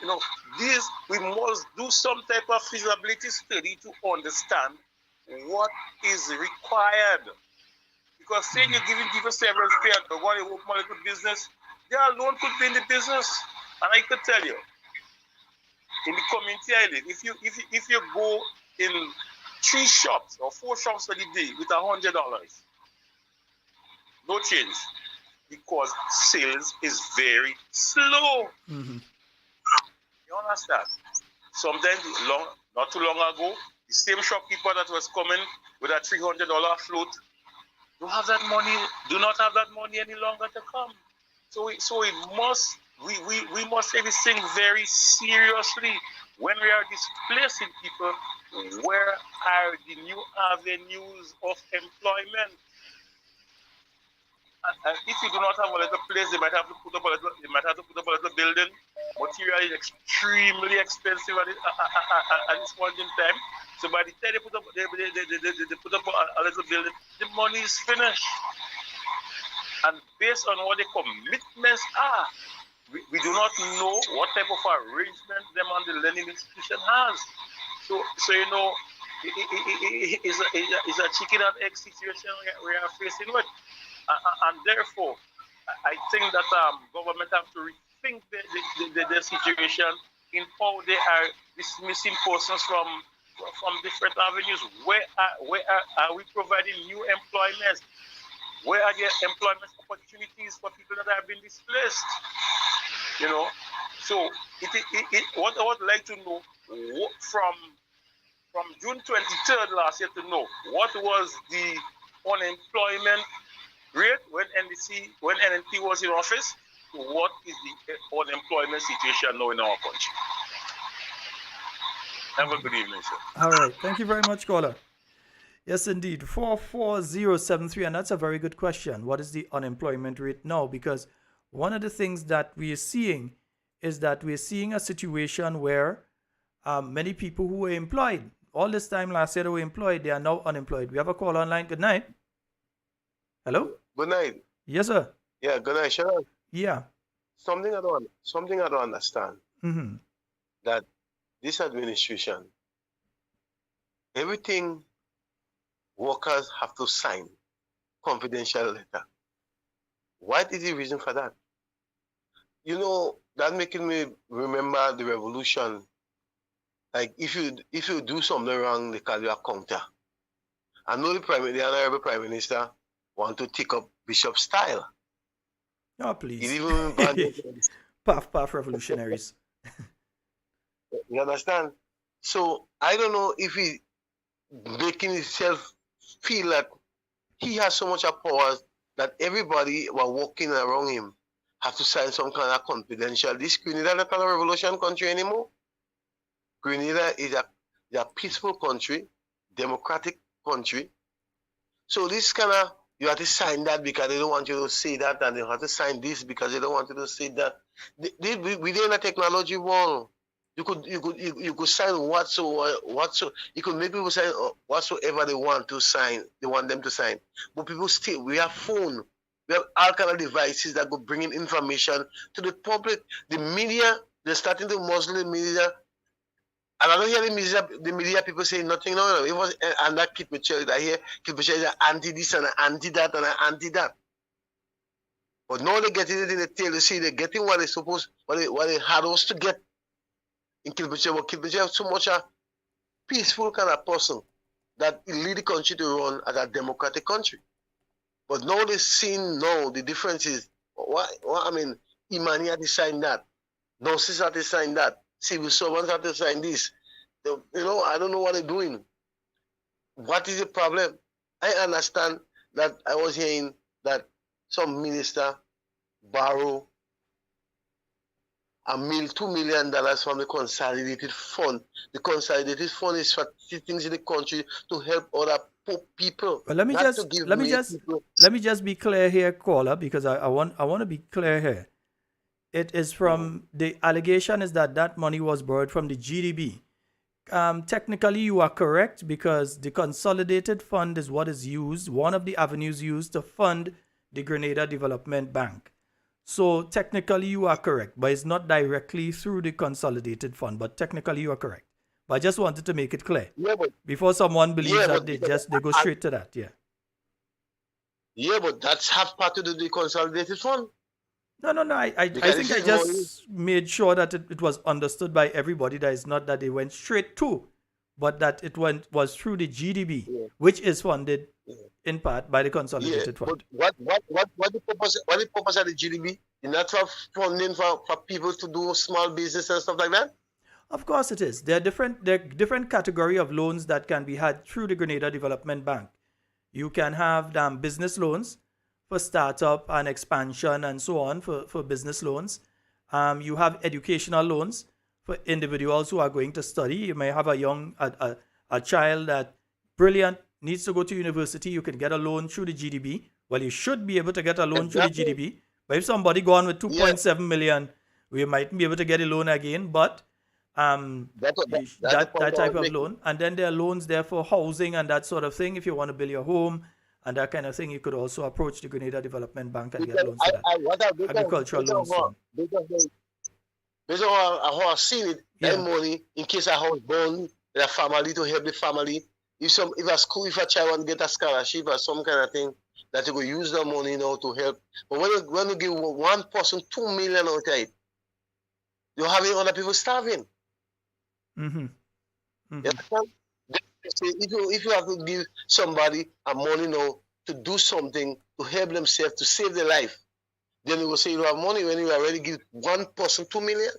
We must do some type of feasibility study to understand what is required. Because saying you're giving people several pay and they want to work more little business, they alone could be in the business. And I could tell you, in the community I live, if you go in 3 shops or 4 shops for the day with $100, no change, because sales is very slow. Mm-hmm. You understand? Sometimes, not too long ago, the same shopkeeper that was coming with a $300 float do not have that money any longer to come. So we must take this thing very seriously. When we are displacing people, where are the new avenues of employment? And if you do not have a little place, they might have to put up a little building. Material is extremely expensive at this point in time. So by the time they put up a little building, the money is finished. And based on what the commitments are, we do not know what type of arrangement them and the learning institution has. So it's a chicken and egg situation we are facing with. And therefore, I think that government have to rethink the situation in how they are dismissing persons from different avenues. Where are we providing new employment? Where are there employment opportunities for people that have been displaced? So what I would like to know from June 23rd last year to know what was the unemployment rate when NNP was in office, what is the unemployment situation now in our country? Have a good evening, sir. All right. Thank you very much, caller. Yes, indeed. 44073. And that's a very good question. What is the unemployment rate now? Because one of the things that we are seeing is that we're seeing a situation where many people who were employed all this time last year, they were employed, they are now unemployed. We have a call online. Good night. Hello? Good night. Yes, sir. Yeah, good night, Sharon. Yeah. Something I don't understand. Mm-hmm. That this administration, everything workers have to sign confidential letter. What is the reason for that? You know, that making me remember the revolution. Like if you do something wrong, they call you a counter. I know the honorable Prime Minister want to take up Bishop style. Oh, please. He even banned Puff revolutionaries. You understand? So I don't know if he making himself feel that he has so much power that everybody who are walking around him have to sign some kind of confidential. This Grenada not a revolution country anymore. Grenada is a peaceful country, democratic country. So this kind of, you have to sign that because they don't want you to say that, and they have to sign this because they don't want you to say that. We're in a technology world. You could sign whatsoever. You could make people sign whatsoever they want to sign. They want them to sign. But people still, we have phone. We have all kind of devices that go bringing information to the public. The media, they're starting to muzzle the media. And I don't hear the media people saying nothing. No. It was and that Kit Mitchell that here. Kit Mitchell is an anti this and an anti that and an anti that. But now they're getting it in the tail. You see, they're getting what they had us to get in Kit Mitchell. But Kit Mitchell is so much a peaceful kind of person that he lead the country to run as a democratic country. But now they're seeing now the difference is Imani had to sign that. Nurses had to sign that. Civil servants have to sign this. I don't know what they're doing. What is the problem? I understand that I was hearing that some minister borrow $2 million from the consolidated fund. The consolidated fund is for things in the country to help other poor people. But let me just be clear here, caller, because I want to be clear here. It is from the allegation is that money was borrowed from the GDB. Technically, you are correct because the consolidated fund is what is used, one of the avenues used to fund the Grenada Development Bank. So technically, you are correct, but it's not directly through the consolidated fund. But technically, you are correct. But I just wanted to make it clear before someone believes that they go straight to that. Yeah. Yeah, but that's half part of the consolidated fund. No. I think I just made sure that it was understood by everybody that it's not that they went straight to, but that it was through the GDB, which is funded in part by the consolidated fund. But what the purpose of the GDB? Is not for funding for people to do small business and stuff like that? Of course it is. There are different category of loans that can be had through the Grenada Development Bank. You can have business loans for startup and expansion and so on for business loans. You have educational loans for individuals who are going to study. You may have a child that brilliant, needs to go to university. You can get a loan through the GDB. Well, you should be able to get a loan through the GDB. But if somebody go on with 2.7 million, we might be able to get a loan again. But that type of loan. And then there are loans there for housing and that sort of thing. If you want to build your home and that kind of thing, you could also approach the Grenada Development Bank and get loans for that. Agricultural loans. Based on how I've seen it, that money, in case a house burn, the family, to help the family. If a child want to get a scholarship or some kind of thing, that you go use the money now to help. But when you give one person 2 million out of it, you're having other people starving. Mm-hmm. If you have to give somebody a money now to do something to help themselves, to save their life, then you will say you have money when you already give one person 2 million.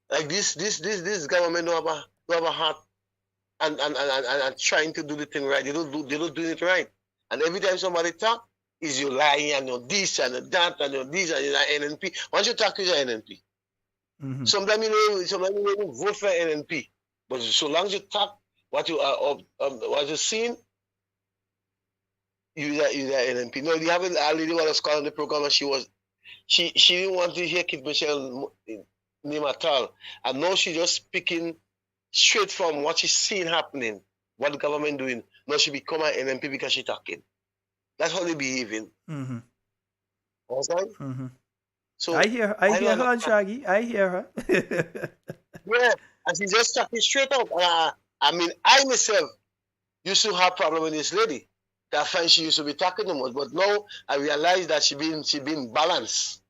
Like this government don't have a heart and trying to do the thing right. They don't do it right. And every time somebody talk, is you lying and you're this and you're that and you're this and you're NNP. Once you talk, you're NNP. Sometimes you don't vote for NNP, but so long as you talk what you seen, you that NNP. No, you haven't. A lady was calling on the program, and she didn't want to hear Kid Michelle name at all, and now she just speaking straight from what she's seen happening, what the government doing. Now she become an NNP because she talking. That's how they behaving. Understand? So I hear her, Shaggy. I hear her. yeah, and she just talking straight up. I mean, I myself used to have problem with this lady. That time she used to be talking the most, but now I realize that she been balanced.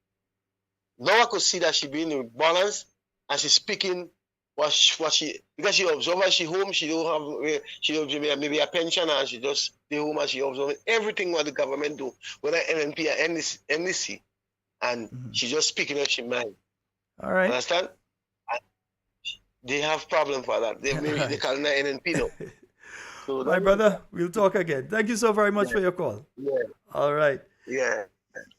Now I could see that she been balanced, and she's speaking what she because she observe she home, she don't have maybe a pension, and she just stay home and she observe everything what the government do, whether NNP or NDC, and she just speaking what she mind. All right. Understand? And they have problem for that. They maybe they call it NNP now. So my brother, we'll talk again. Thank you so very much for your call. Yeah. All right. Yeah.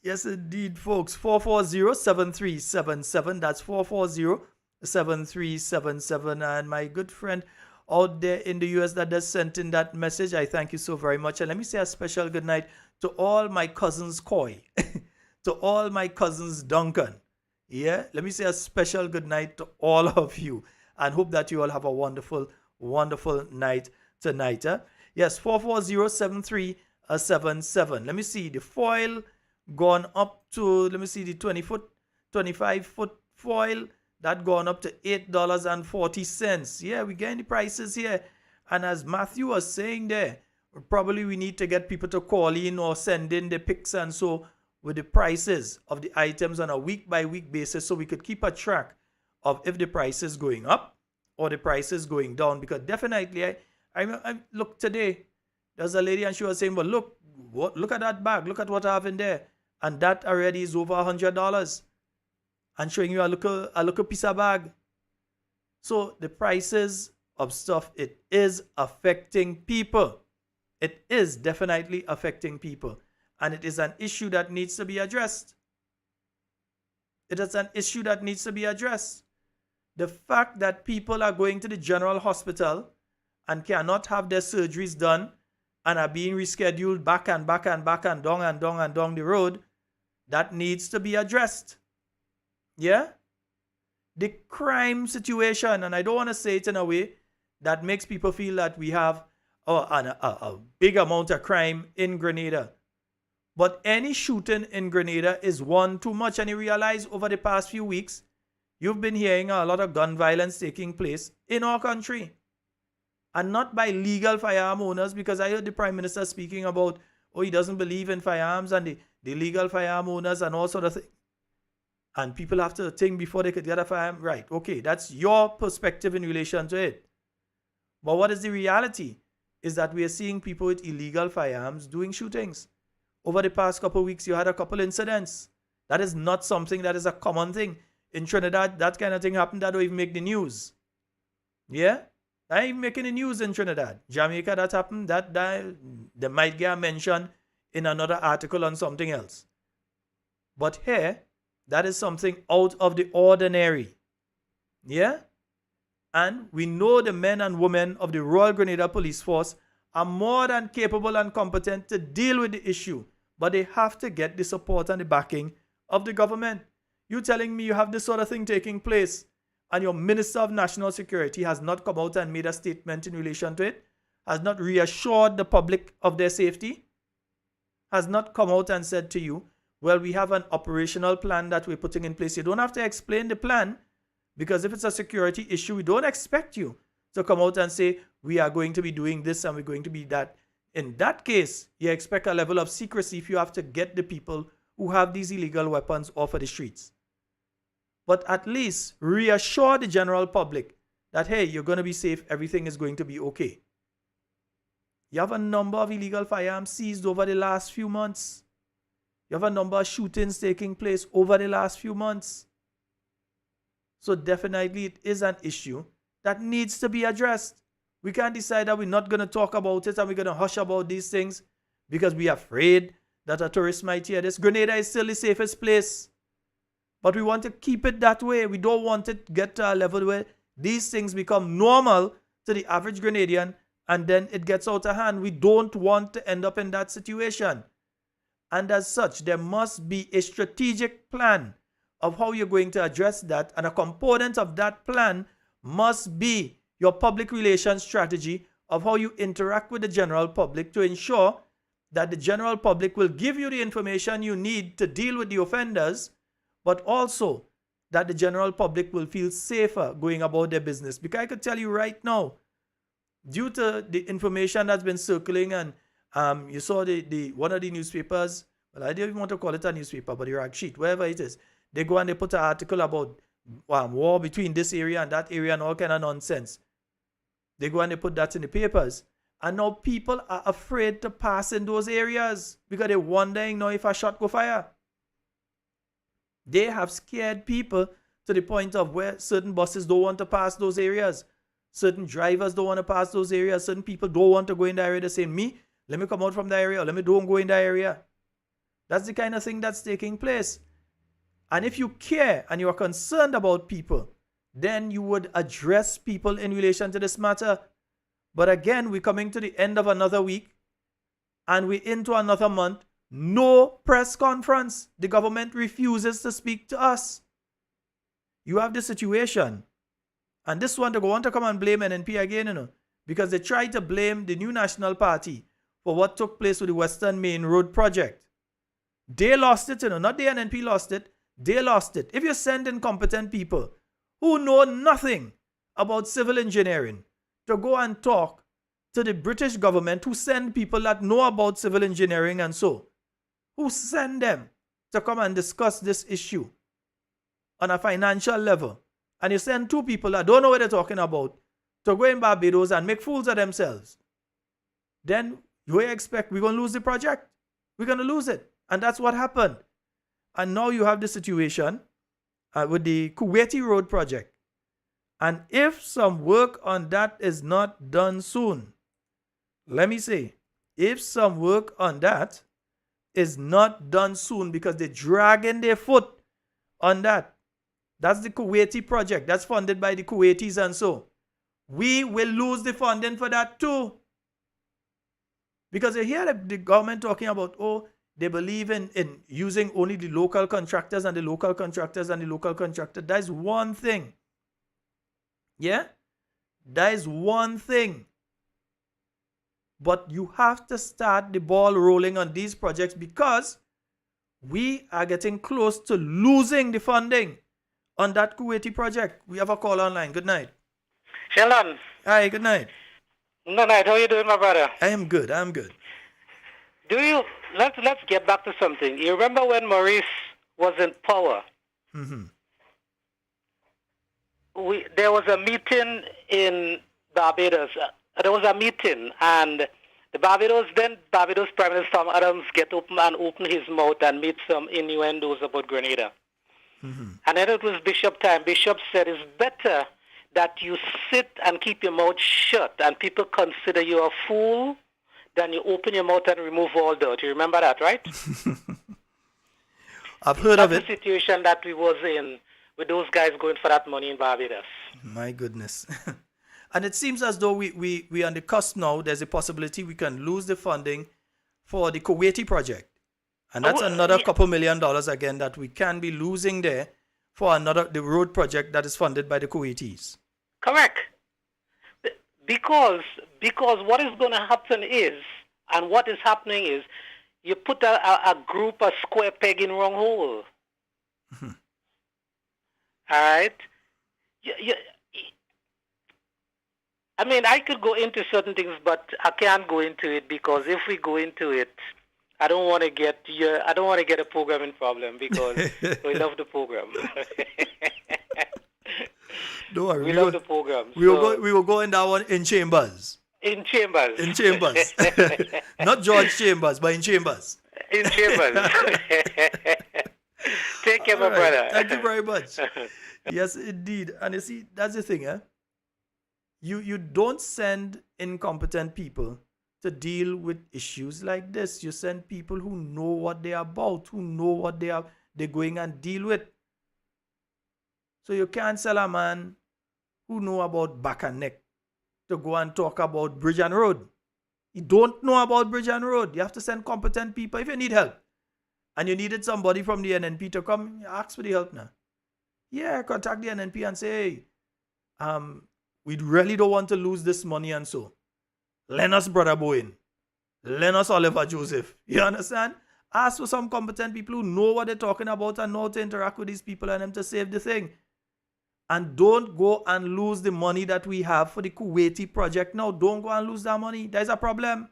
Yes, indeed, folks. 440-7377. That's 440-7377. And my good friend out there in the US that has sent in that message, I thank you so very much. And let me say a special good night to all my cousins Coy, to all my cousins Duncan. Yeah, let me say a special good night to all of you, and hope that you all have a wonderful, wonderful night tonight. Yes, 440-7377. Let me see the foil gone up to, let me see the 25 foot foil that gone up to $8.40. Yeah, we're getting the prices here, and as Matthew was saying there, probably we need to get people to call in or send in the pics and so with the prices of the items on a week by week basis, so we could keep a track of if the price is going up or the price is going down. Because definitely I look today, there's a lady and she was saying, well, look at that bag, look at what I have in there, and that already is over $100, and showing you a little piece of bag. So the prices of stuff, it is affecting people. It is definitely affecting people, and it is an issue that needs to be addressed. It is an issue that needs to be addressed. The fact that people are going to the general hospital and cannot have their surgeries done and are being rescheduled back and back and back and down the road, that needs to be addressed. Yeah? The crime situation, and I don't want to say it in a way that makes people feel that we have a big amount of crime in Grenada. But any shooting in Grenada is one too much, and you realize over the past few weeks, you've been hearing a lot of gun violence taking place in our country. And not by legal firearm owners, because I heard the Prime Minister speaking about, he doesn't believe in firearms and the legal firearm owners and all sort of things. And people have to think before they could get a firearm. Right, okay, that's your perspective in relation to it. But what is the reality is that we are seeing people with illegal firearms doing shootings. Over the past couple of weeks, you had a couple incidents. That is not something that is a common thing. In Trinidad, that kind of thing happened that don't even make the news. Yeah? That ain't even making the news in Trinidad. Jamaica, that happened, that they might get a mention in another article on something else. But here, that is something out of the ordinary. Yeah? And we know the men and women of the Royal Grenada Police Force are more than capable and competent to deal with the issue, but they have to get the support and the backing of the government. You telling me you have this sort of thing taking place and your Minister of National Security has not come out and made a statement in relation to it, has not reassured the public of their safety, has not come out and said to you, well, we have an operational plan that we're putting in place. You don't have to explain the plan, because if it's a security issue, we don't expect you to come out and say, we are going to be doing this and we're going to be that. In that case, you expect a level of secrecy if you have to get the people who have these illegal weapons off of the streets. But at least reassure the general public that, hey, you're going to be safe, everything is going to be okay. You have a number of illegal firearms seized over the last few months. You have a number of shootings taking place over the last few months. So definitely it is an issue that needs to be addressed. We can't decide that we're not going to talk about it and we're going to hush about these things because we're afraid that a tourist might hear this. Grenada is still the safest place. But we want to keep it that way. We don't want it to get to a level where these things become normal to the average Grenadian and then it gets out of hand. We don't want to end up in that situation. And as such, there must be a strategic plan of how you're going to address that. And a component of that plan must be your public relations strategy of how you interact with the general public to ensure that the general public will give you the information you need to deal with the offenders, but also that the general public will feel safer going about their business. Because I could tell you right now, due to the information that's been circling, and you saw the one of the newspapers, well, I don't even want to call it a newspaper, but the rag sheet, wherever it is, they go and they put an article about war between this area and that area and all kind of nonsense. They go and they put that in the papers. And now people are afraid to pass in those areas because they're wondering now if a shot go fire. They have scared people to the point of where certain buses don't want to pass those areas. Certain drivers don't want to pass those areas. Certain people don't want to go in the area. They say, me, let me come out from the area, or let me don't go in the area. That's the kind of thing that's taking place. And if you care and you are concerned about people, then you would address people in relation to this matter. But again, we're coming to the end of another week and we're into another month. No press conference. The government refuses to speak to us. You have the situation. And this one, they go on to come and blame NNP again, because they tried to blame the New National Party for what took place with the Western Main Road project. They lost it, not the NNP lost it. They lost it. If you send incompetent people who know nothing about civil engineering to go and talk to the British government, who send people that know about civil engineering and so, who send them to come and discuss this issue on a financial level, and you send two people that don't know what they're talking about to go in Barbados and make fools of themselves, then you expect we're going to lose the project. We're going to lose it. And that's what happened. And now you have the situation with the Kuwaiti Road project. And if some work on that is not done soon, let me say, if some work on that is not done soon because they're dragging their foot on that, that's the Kuwaiti project. That's funded by the Kuwaitis and so. We will lose the funding for that too. Because you hear the government talking about, they believe in using only the local contractors and the local contractors and the local contractor. That is one thing. Yeah? That is one thing. But you have to start the ball rolling on these projects because we are getting close to losing the funding on that Kuwaiti project. We have a call online. Good night. Sheldon. Hi, good night. Good night. How are you doing, my brother? I am good. I'm good. Let's get back to something. You remember when Maurice was in power? Mm-hmm. There was a meeting in Barbados. There was a meeting, and the Barbados Prime Minister Tom Adams get open his mouth and made some innuendos about Grenada. Mm-hmm. And then it was Bishop time. Bishop said it's better that you sit and keep your mouth shut and people consider you a fool than you open your mouth and remove all dirt. You remember that, right? I've heard of it. That's the situation that we was in with those guys going for that money in Barbados. My goodness. And it seems as though we on the cusp now. There's a possibility we can lose the funding for the Kuwaiti project. And that's another couple $1 million again that we can be losing there for the road project that is funded by the Kuwaitis. Correct. Because what is going to happen is, and what is happening is, you put a group, a square peg in wrong hole. Mm-hmm. All right? I mean, I could go into certain things, but I can't go into it because if we go into it, I don't want to get a programming problem because we love the program. Don't worry. We love the program. We will go in that one in chambers. In chambers. In chambers. Not George Chambers, but in chambers. In chambers. Take care, my brother. Thank you very much. Yes, indeed. And you see, that's the thing, eh? You don't send incompetent people to deal with issues like this. You send people who know what they're about, who know what they're going and deal with. So you can't sell a man who know about back and neck to go and talk about bridge and road. You don't know about bridge and road. You have to send competent people. If you need help and you needed somebody from the NNP to come, ask for the help now. Yeah, contact the NNP and say, hey, we really don't want to lose this money and so. Lend us Brother Bowen. Lend us Oliver Joseph. You understand? Ask for some competent people who know what they're talking about and know how to interact with these people and them to save the thing. And don't go and lose the money that we have for the Kuwaiti project now. Don't go and lose that money. There's a problem.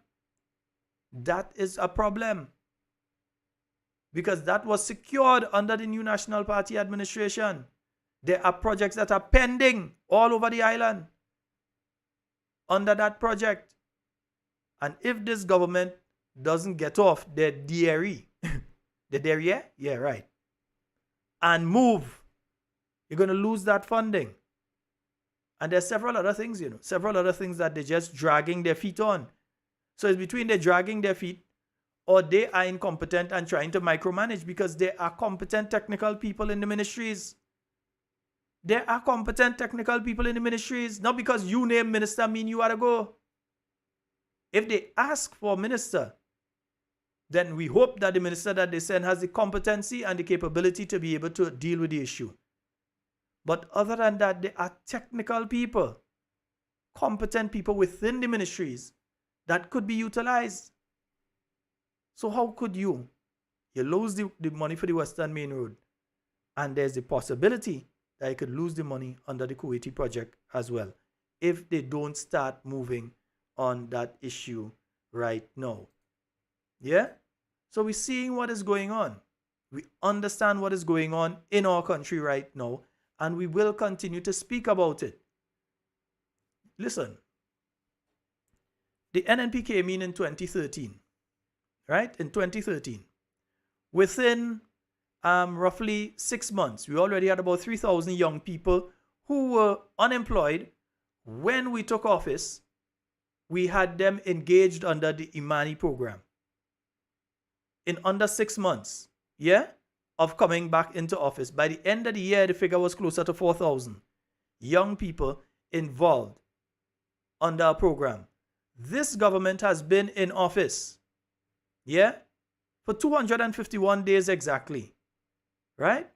That is a problem. Because that was secured under the new National Party administration. There are projects that are pending all over the island under that project. And if this government doesn't get off their dairy, the dairy, yeah, right, and move, you're going to lose that funding. And there's several other things, several other things that they're just dragging their feet on. So it's between they're dragging their feet or they are incompetent and trying to micromanage, because there are competent technical people in the ministries. There are competent technical people in the ministries. Not because you name minister mean you ought to go. If they ask for a minister, then we hope that the minister that they send has the competency and the capability to be able to deal with the issue. But other than that, there are technical people, competent people within the ministries that could be utilized. So how could you lose the money for the Western Main Road, and there's the possibility that you could lose the money under the Kuwaiti project as well if they don't start moving on that issue right now. Yeah? So we're seeing what is going on. We understand what is going on in our country right now, and we will continue to speak about it. Listen, the NNP came in 2013, right? In 2013. Within roughly 6 months, we already had about 3,000 young people who were unemployed. When we took office, we had them engaged under the Imani program. In under 6 months, of coming back into office, by the end of the year, the figure was closer to 4,000 young people involved under a program. This government has been in office, for 251 days exactly, right?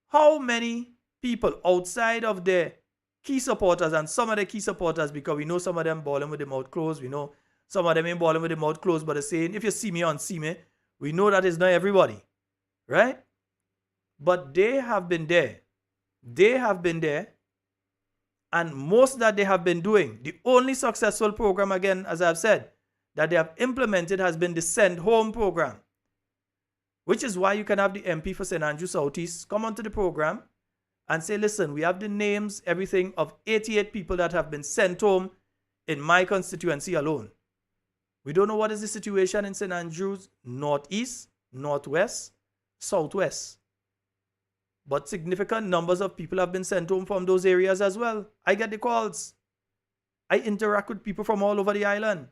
How many people outside of their key supporters, and some of the key supporters, because we know some of them balling with the mouth closed, we know some of them ain't balling with the mouth closed, but they're saying, if you see me on see me, we know that it's not everybody, right? But they have been there. They have been there. And most that they have been doing, the only successful program, again, as I've said, that they have implemented has been the Send Home program, which is why you can have the MP for St. Andrew Southeast come onto the program and say, listen, we have the names, everything of 88 people that have been sent home in my constituency alone. We don't know what is the situation in St. Andrews, Northeast, Northwest, Southwest. But significant numbers of people have been sent home from those areas as well. I get the calls. I interact with people from all over the island.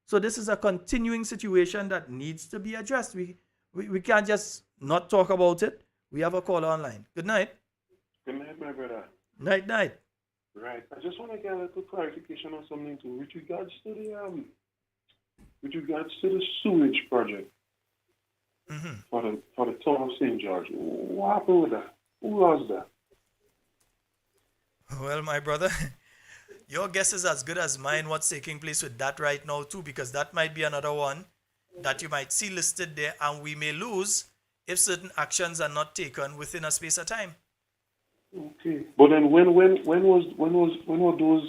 So this is a continuing situation that needs to be addressed. We can't just not talk about it. We have a caller online. Good night. Good night, my brother. Night. Right. I just want to get a little clarification on something too. With regards to the sewage project for the town of St. George, what happened with that? Who lost that? Well, my brother, your guess is as good as mine what's taking place with that right now too, because that might be another one that you might see listed there, and we may lose if certain actions are not taken within a space of time. Okay, but then when were those,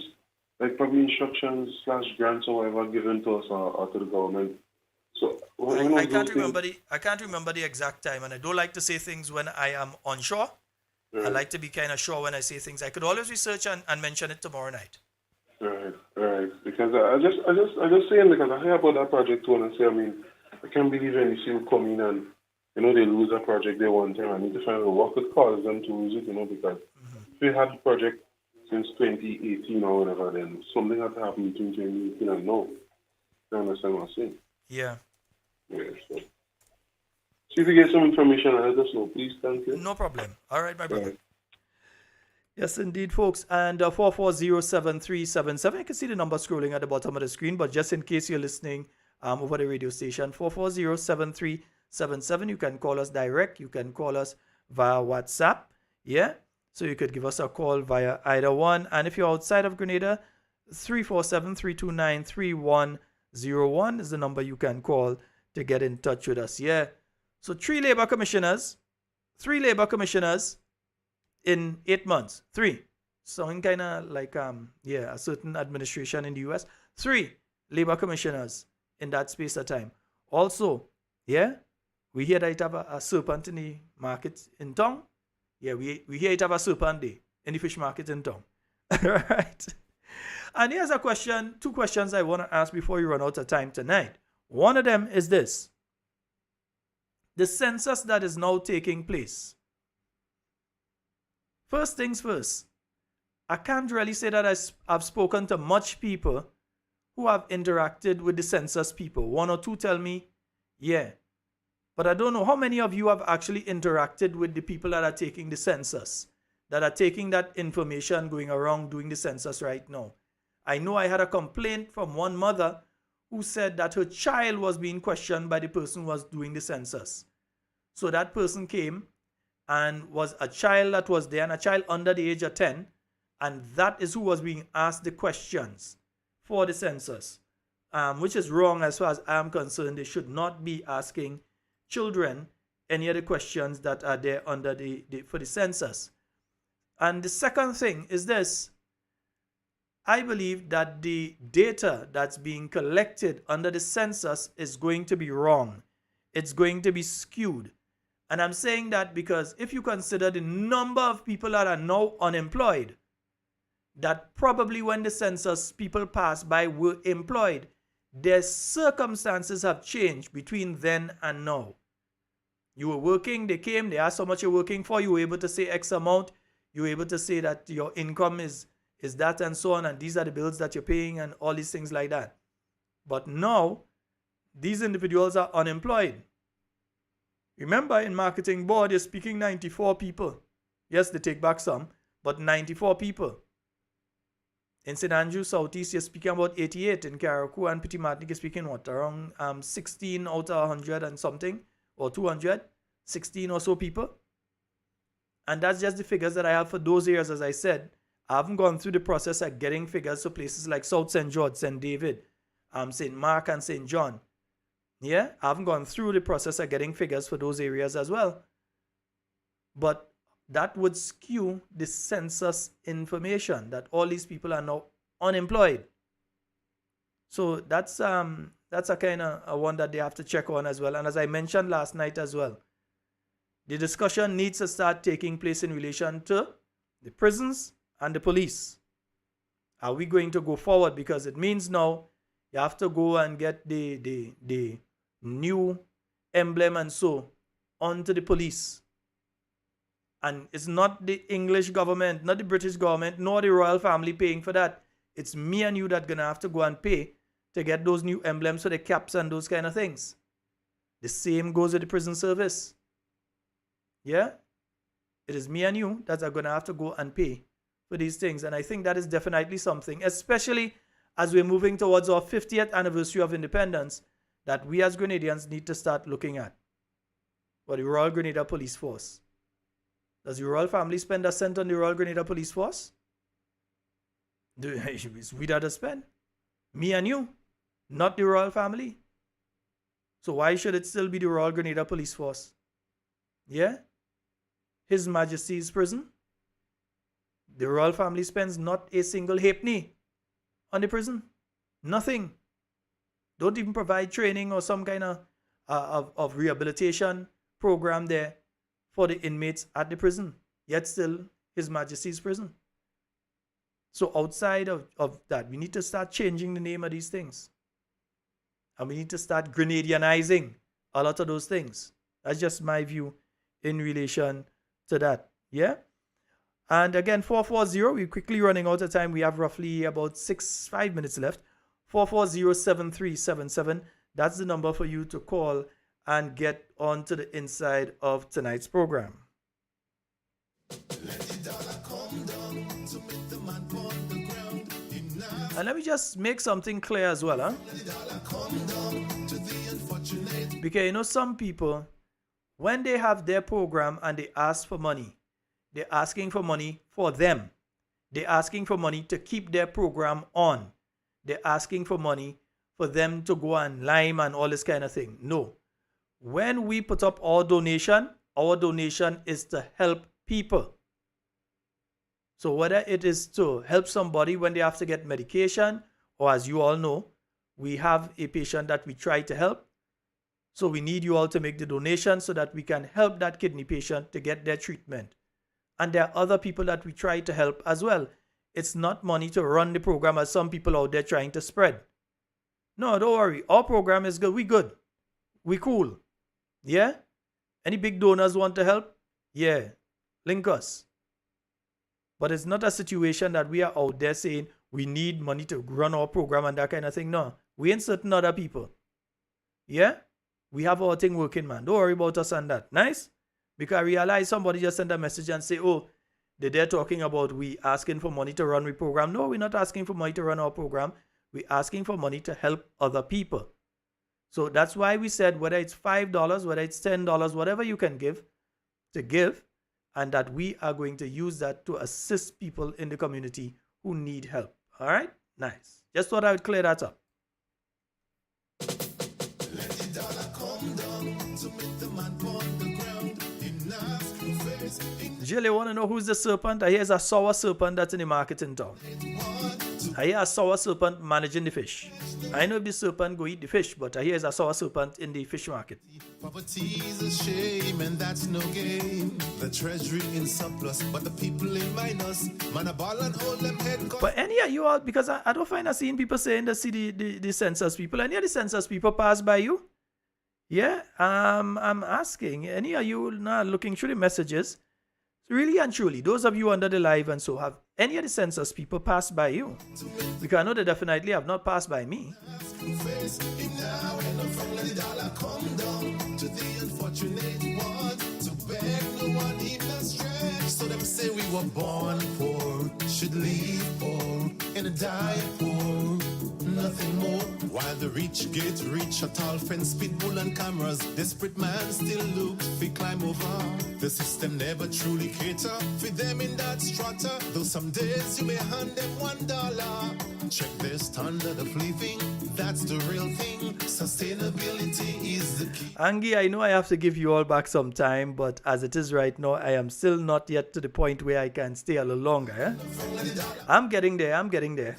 like, probably instructions / grants or whatever given to us or to the government? So I can't remember the exact time, and I don't like to say things when I am unsure. Right. I like to be kind of sure when I say things. I could always research and mention it tomorrow night. Right. Because I just saying, because I hear about that project too, and I say, I can't believe NEC will come in and they lose a project they want time. I need to find out what could cause them to lose it, because if they had the project since 2018 or whatever, then something had to happen between 2018 and now. You understand what I'm saying? Yeah. See if you get some information and let us know, please. Thank you. No problem. All right, my brother. Right. Yes, indeed, folks. And 4407377. You can see the number scrolling at the bottom of the screen, but just in case you're listening over the radio station, 4407377. You can call us direct. You can call us via WhatsApp. Yeah. So you could give us a call via either one. And if you're outside of Grenada, 347-329-3101 is the number you can call to get in touch with us. Yeah. So 3 labor commissioners in 8 months. 3. Sounding kind of like a certain administration in the US. 3 labor commissioners in that space of time. Also, yeah, we hear that it have a serpent in the market in town. Yeah, we hear it have a serpent day in the fish market in town. Right. And here's a question, 2 questions I want to ask before you run out of time tonight. One of them is this. The census that is now taking place. First things first, I can't really say that I've spoken to much people who have interacted with the census people. 1 or 2 tell me, yeah. But I don't know how many of you have actually interacted with the people that are taking the census, that are taking that information going around doing the census right now. I know I had a complaint from one mother who said that her child was being questioned by the person who was doing the census. So that person came and was a child that was there, and a child under the age of 10, and that is who was being asked the questions for the census, which is wrong as far as I am concerned. They should not be asking children any of the questions that are there under for the census. And the second thing is this. I believe that the data that's being collected under the census is going to be wrong. It's going to be skewed. And I'm saying that because if you consider the number of people that are now unemployed, that probably when the census people passed by were employed, their circumstances have changed between then and now. You were working, they came, they asked how much you're working for, you were able to say X amount, you were able to say that your income is that and so on, and these are the bills that you're paying and all these things like that. But now, these individuals are unemployed. Remember, in Marketing Board, you're speaking 94 people. Yes, they take back some, but 94 people. In St. Andrews Southeast, you're speaking about 88. In Carriacou and Petit Martinique, you're speaking what? Around 16 out of 100 and something, or 200, 16 or so people. And that's just the figures that I have for those areas, as I said. I haven't gone through the process of getting figures for places like South St. George, St. David, St. Mark, and St. John. Yeah, I haven't gone through the process of getting figures for those areas as well. But that would skew the census information that all these people are now unemployed. So that's a kind of a one that they have to check on as well. And as I mentioned last night as well, the discussion needs to start taking place in relation to the prisons and the police. Are we going to go forward? Because it means now you have to go and get the new emblem and so onto the police. And it's not the English government, not the British government, nor the royal family paying for that. It's me and you that gonna have to go and pay to get those new emblems for the caps and those kind of things. The same goes with the prison service. Yeah? It is me and you that are gonna have to go and pay for these things. And I think that is definitely something, especially as we're moving towards our 50th anniversary of independence, that we as Grenadians need to start looking at. For the Royal Grenada Police Force. Does the royal family spend a cent on the Royal Grenada Police Force? It's we that spend. Me and you, not the royal family. So why should it still be the Royal Grenada Police Force? Yeah? His Majesty's prison. The royal family spends not a single halfpenny on the prison. Nothing. Don't even provide training or some kind of rehabilitation program there for the inmates at the prison. Yet still, His Majesty's prison. So outside of that, we need to start changing the name of these things. And we need to start Grenadianizing a lot of those things. That's just my view in relation to that. Yeah? And again, 440, we're quickly running out of time. We have roughly about 5 minutes left. 440-7377. That's the number for you to call and get on to the inside of tonight's program. And let me just make something clear as well, huh? Because you know, some people, when they have their program and they ask for money, they're asking for money for them. They're asking for money to keep their program on. They're asking for money for them to go and lime and all this kind of thing. No. When we put up our donation is to help people. So whether it is to help somebody when they have to get medication, or as you all know, we have a patient that we try to help. So we need you all to make the donation so that we can help that kidney patient to get their treatment. And there are other people that we try to help as well. It's not money to run the program as some people out there trying to spread. No, don't worry. Our program is good. We good. We cool. Yeah? Any big donors want to help? Yeah. Link us. But it's not a situation that we are out there saying we need money to run our program and that kind of thing. No. We ain't certain other people. Yeah? We have our thing working, man. Don't worry about us and that. Nice? Because I realize somebody just sent a message and say, oh, they're talking about we asking for money to run our program. No, we're not asking for money to run our program. We're asking for money to help other people. So that's why we said whether it's $5, whether it's $10, whatever you can give, to give, and that we are going to use that to assist people in the community who need help. All right? Nice. Just thought I would clear that up. Jill, you want to know who's the serpent? I hear it's a sour serpent that's in the market in town. I hear a sour serpent managing the fish. I know if the serpent go eat the fish, but I hear it's a sour serpent in the fish market. Poverty is a shame and that's no game. The treasury in surplus, but the people in minus. Man a ball and hold them head. But any of you all, because I don't find I seeing people saying they see the census people. Any of the census people pass by you? Yeah, I'm asking. Any of you now looking through the messages? Really and truly, those of you under the live and so, have any of the census people passed by you? Because I know they definitely have not passed by me. So them say we were born poor, should leave poor, and die poor. Nothing more. While the rich get rich, a tall fence, pitbull and cameras, desperate man still looks fi climb over. The system never truly cater for them in that strata. Though some days you may hand them $1. Check their standard of living, that's the real thing. Sustainability is the key. Angie, I know I have to give you all back some time, but as it is right now, I am still not yet to the point where I can stay a little longer. Eh? I'm getting there.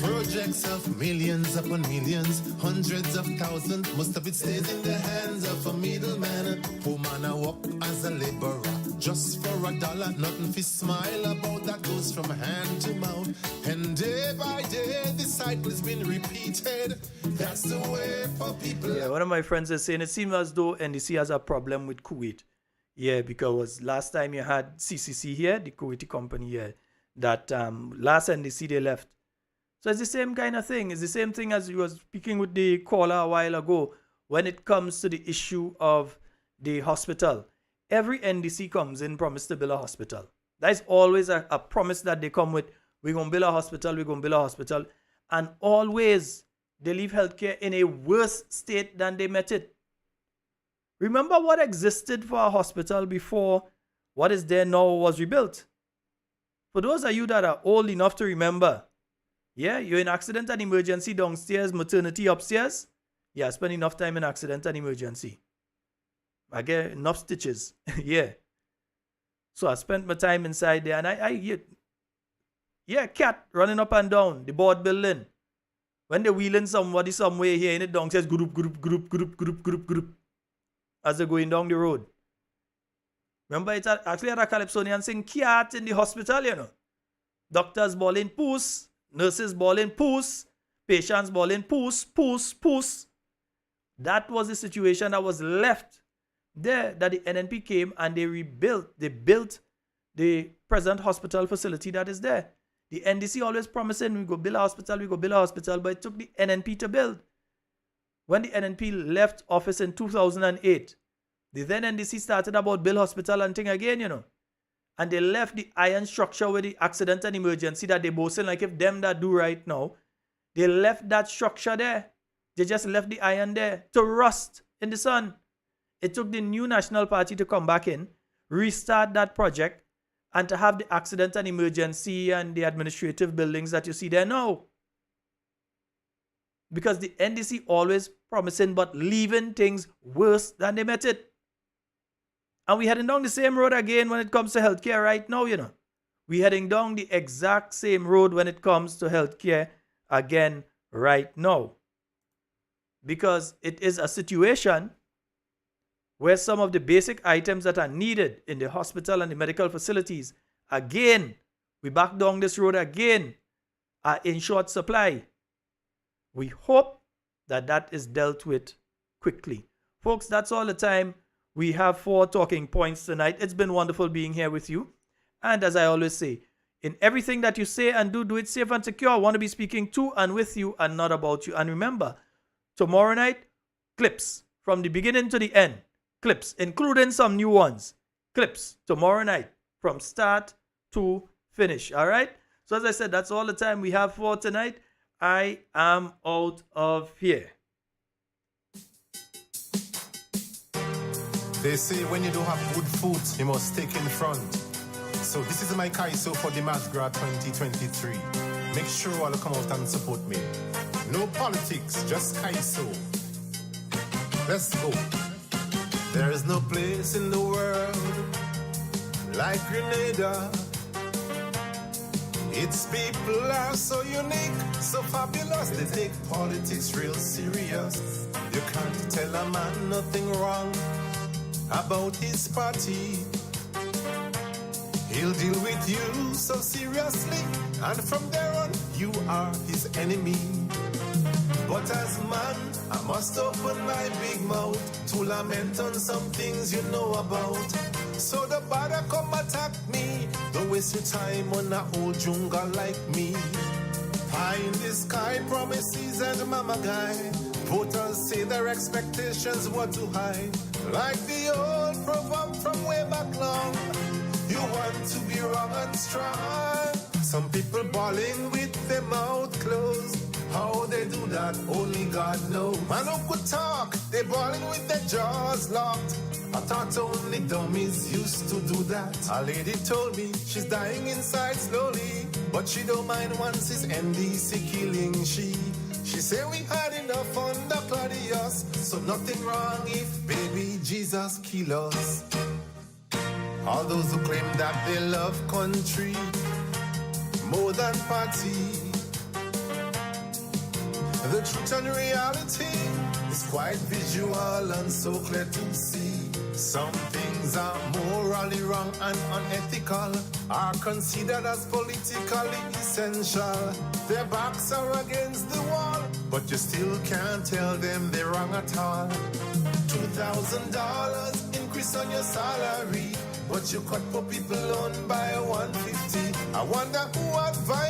Projects of millions upon millions, hundreds of thousands, most of it stays in the hands of a middleman. Poor man a work as a laborer, just for $1, nothing fi smile about that goes from hand to mouth. And day by day, the cycle has been repeated. That's the way for people. Yeah, one of my friends is saying it seems as though NDC has a problem with Kuwait. Yeah, because last time you had CCC here, the Kuwaiti company here, that last NDC they left. So it's the same kind of thing. It's the same thing as you was speaking with the caller a while ago when it comes to the issue of the hospital. Every NDC comes in promise to build a hospital. That is always a promise that they come with. We're going to build a hospital. And always they leave healthcare in a worse state than they met it. Remember what existed for a hospital before what is there now was rebuilt. For those of you that are old enough to remember, yeah, you're in accident and emergency downstairs, maternity upstairs. Yeah, I spend enough time in accident and emergency. I get enough stitches. Yeah. So I spent my time inside there and I cat running up and down the board building. When they're wheeling somebody somewhere here in it downstairs, group. As they're going down the road. Remember, it's actually at a Calypsonian saying cat in the hospital, you know. Doctors bawling poos, nurses bawling poos, patients bawling poos. That was the situation that was left there, that the NNP came and they built the present hospital facility that is there. The NDC always promising we go build a hospital, but it took the NNP to build. When the NNP left office in 2008, the then NDC started about build hospital and thing again, you know. And they left the iron structure with the accident and emergency that they boasting like if them that do right now. They left that structure there. They just left the iron there to rust in the sun. It took the new National Party to come back in, restart that project, and to have the accident and emergency and the administrative buildings that you see there now. Because the NDC always promising but leaving things worse than they met it. And we're heading down the same road again when it comes to healthcare right now, you know. We're heading down the exact same road when it comes to healthcare again right now. Because it is a situation where some of the basic items that are needed in the hospital and the medical facilities, again, we back down this road again, are in short supply. We hope that that is dealt with quickly. Folks, that's all the time we have for Talking Points tonight. It's been wonderful being here with you. And as I always say, in everything that you say and do it safe and secure. I want to be speaking to and with you and not about you. And remember, tomorrow night, clips from the beginning to the end. Clips, including some new ones. Clips tomorrow night from start to finish. All right? So as I said, that's all the time we have for tonight. I am out of here. They say when you don't have good food, you must take in front. So this is my Kaiso for the Masgra 2023. Make sure all come out and support me. No politics, just Kaiso. Let's go. There is no place in the world like Grenada. Its people are so unique, so fabulous. They take politics real serious. You can't tell a man nothing wrong about his party. He'll deal with you so seriously, and from there on, you are his enemy. But as man, I must open my big mouth to lament on some things you know about. So the bother come attack me. Don't waste your time on a old jungle like me. Pie in the sky, promises and mama guy. Voters say their expectations were too high. Like the old proverb from way back long. You want to be wrong and strong. Some people balling with their mouth closed. How they do that, only God knows. Man who could talk, they balling with their jaws locked. I thought only dummies used to do that. A lady told me she's dying inside slowly, but she don't mind once it's NDC killing she. She said we had enough under Claudius, so nothing wrong if baby Jesus kill us. All those who claim that they love country more than party. The truth and reality is quite visual and so clear to see. Some things are morally wrong and unethical, are considered as politically essential. Their backs are against the wall, but you still can't tell them they're wrong at all. $2,000 increase on your salary, but you cut for people on by $150. I wonder who advised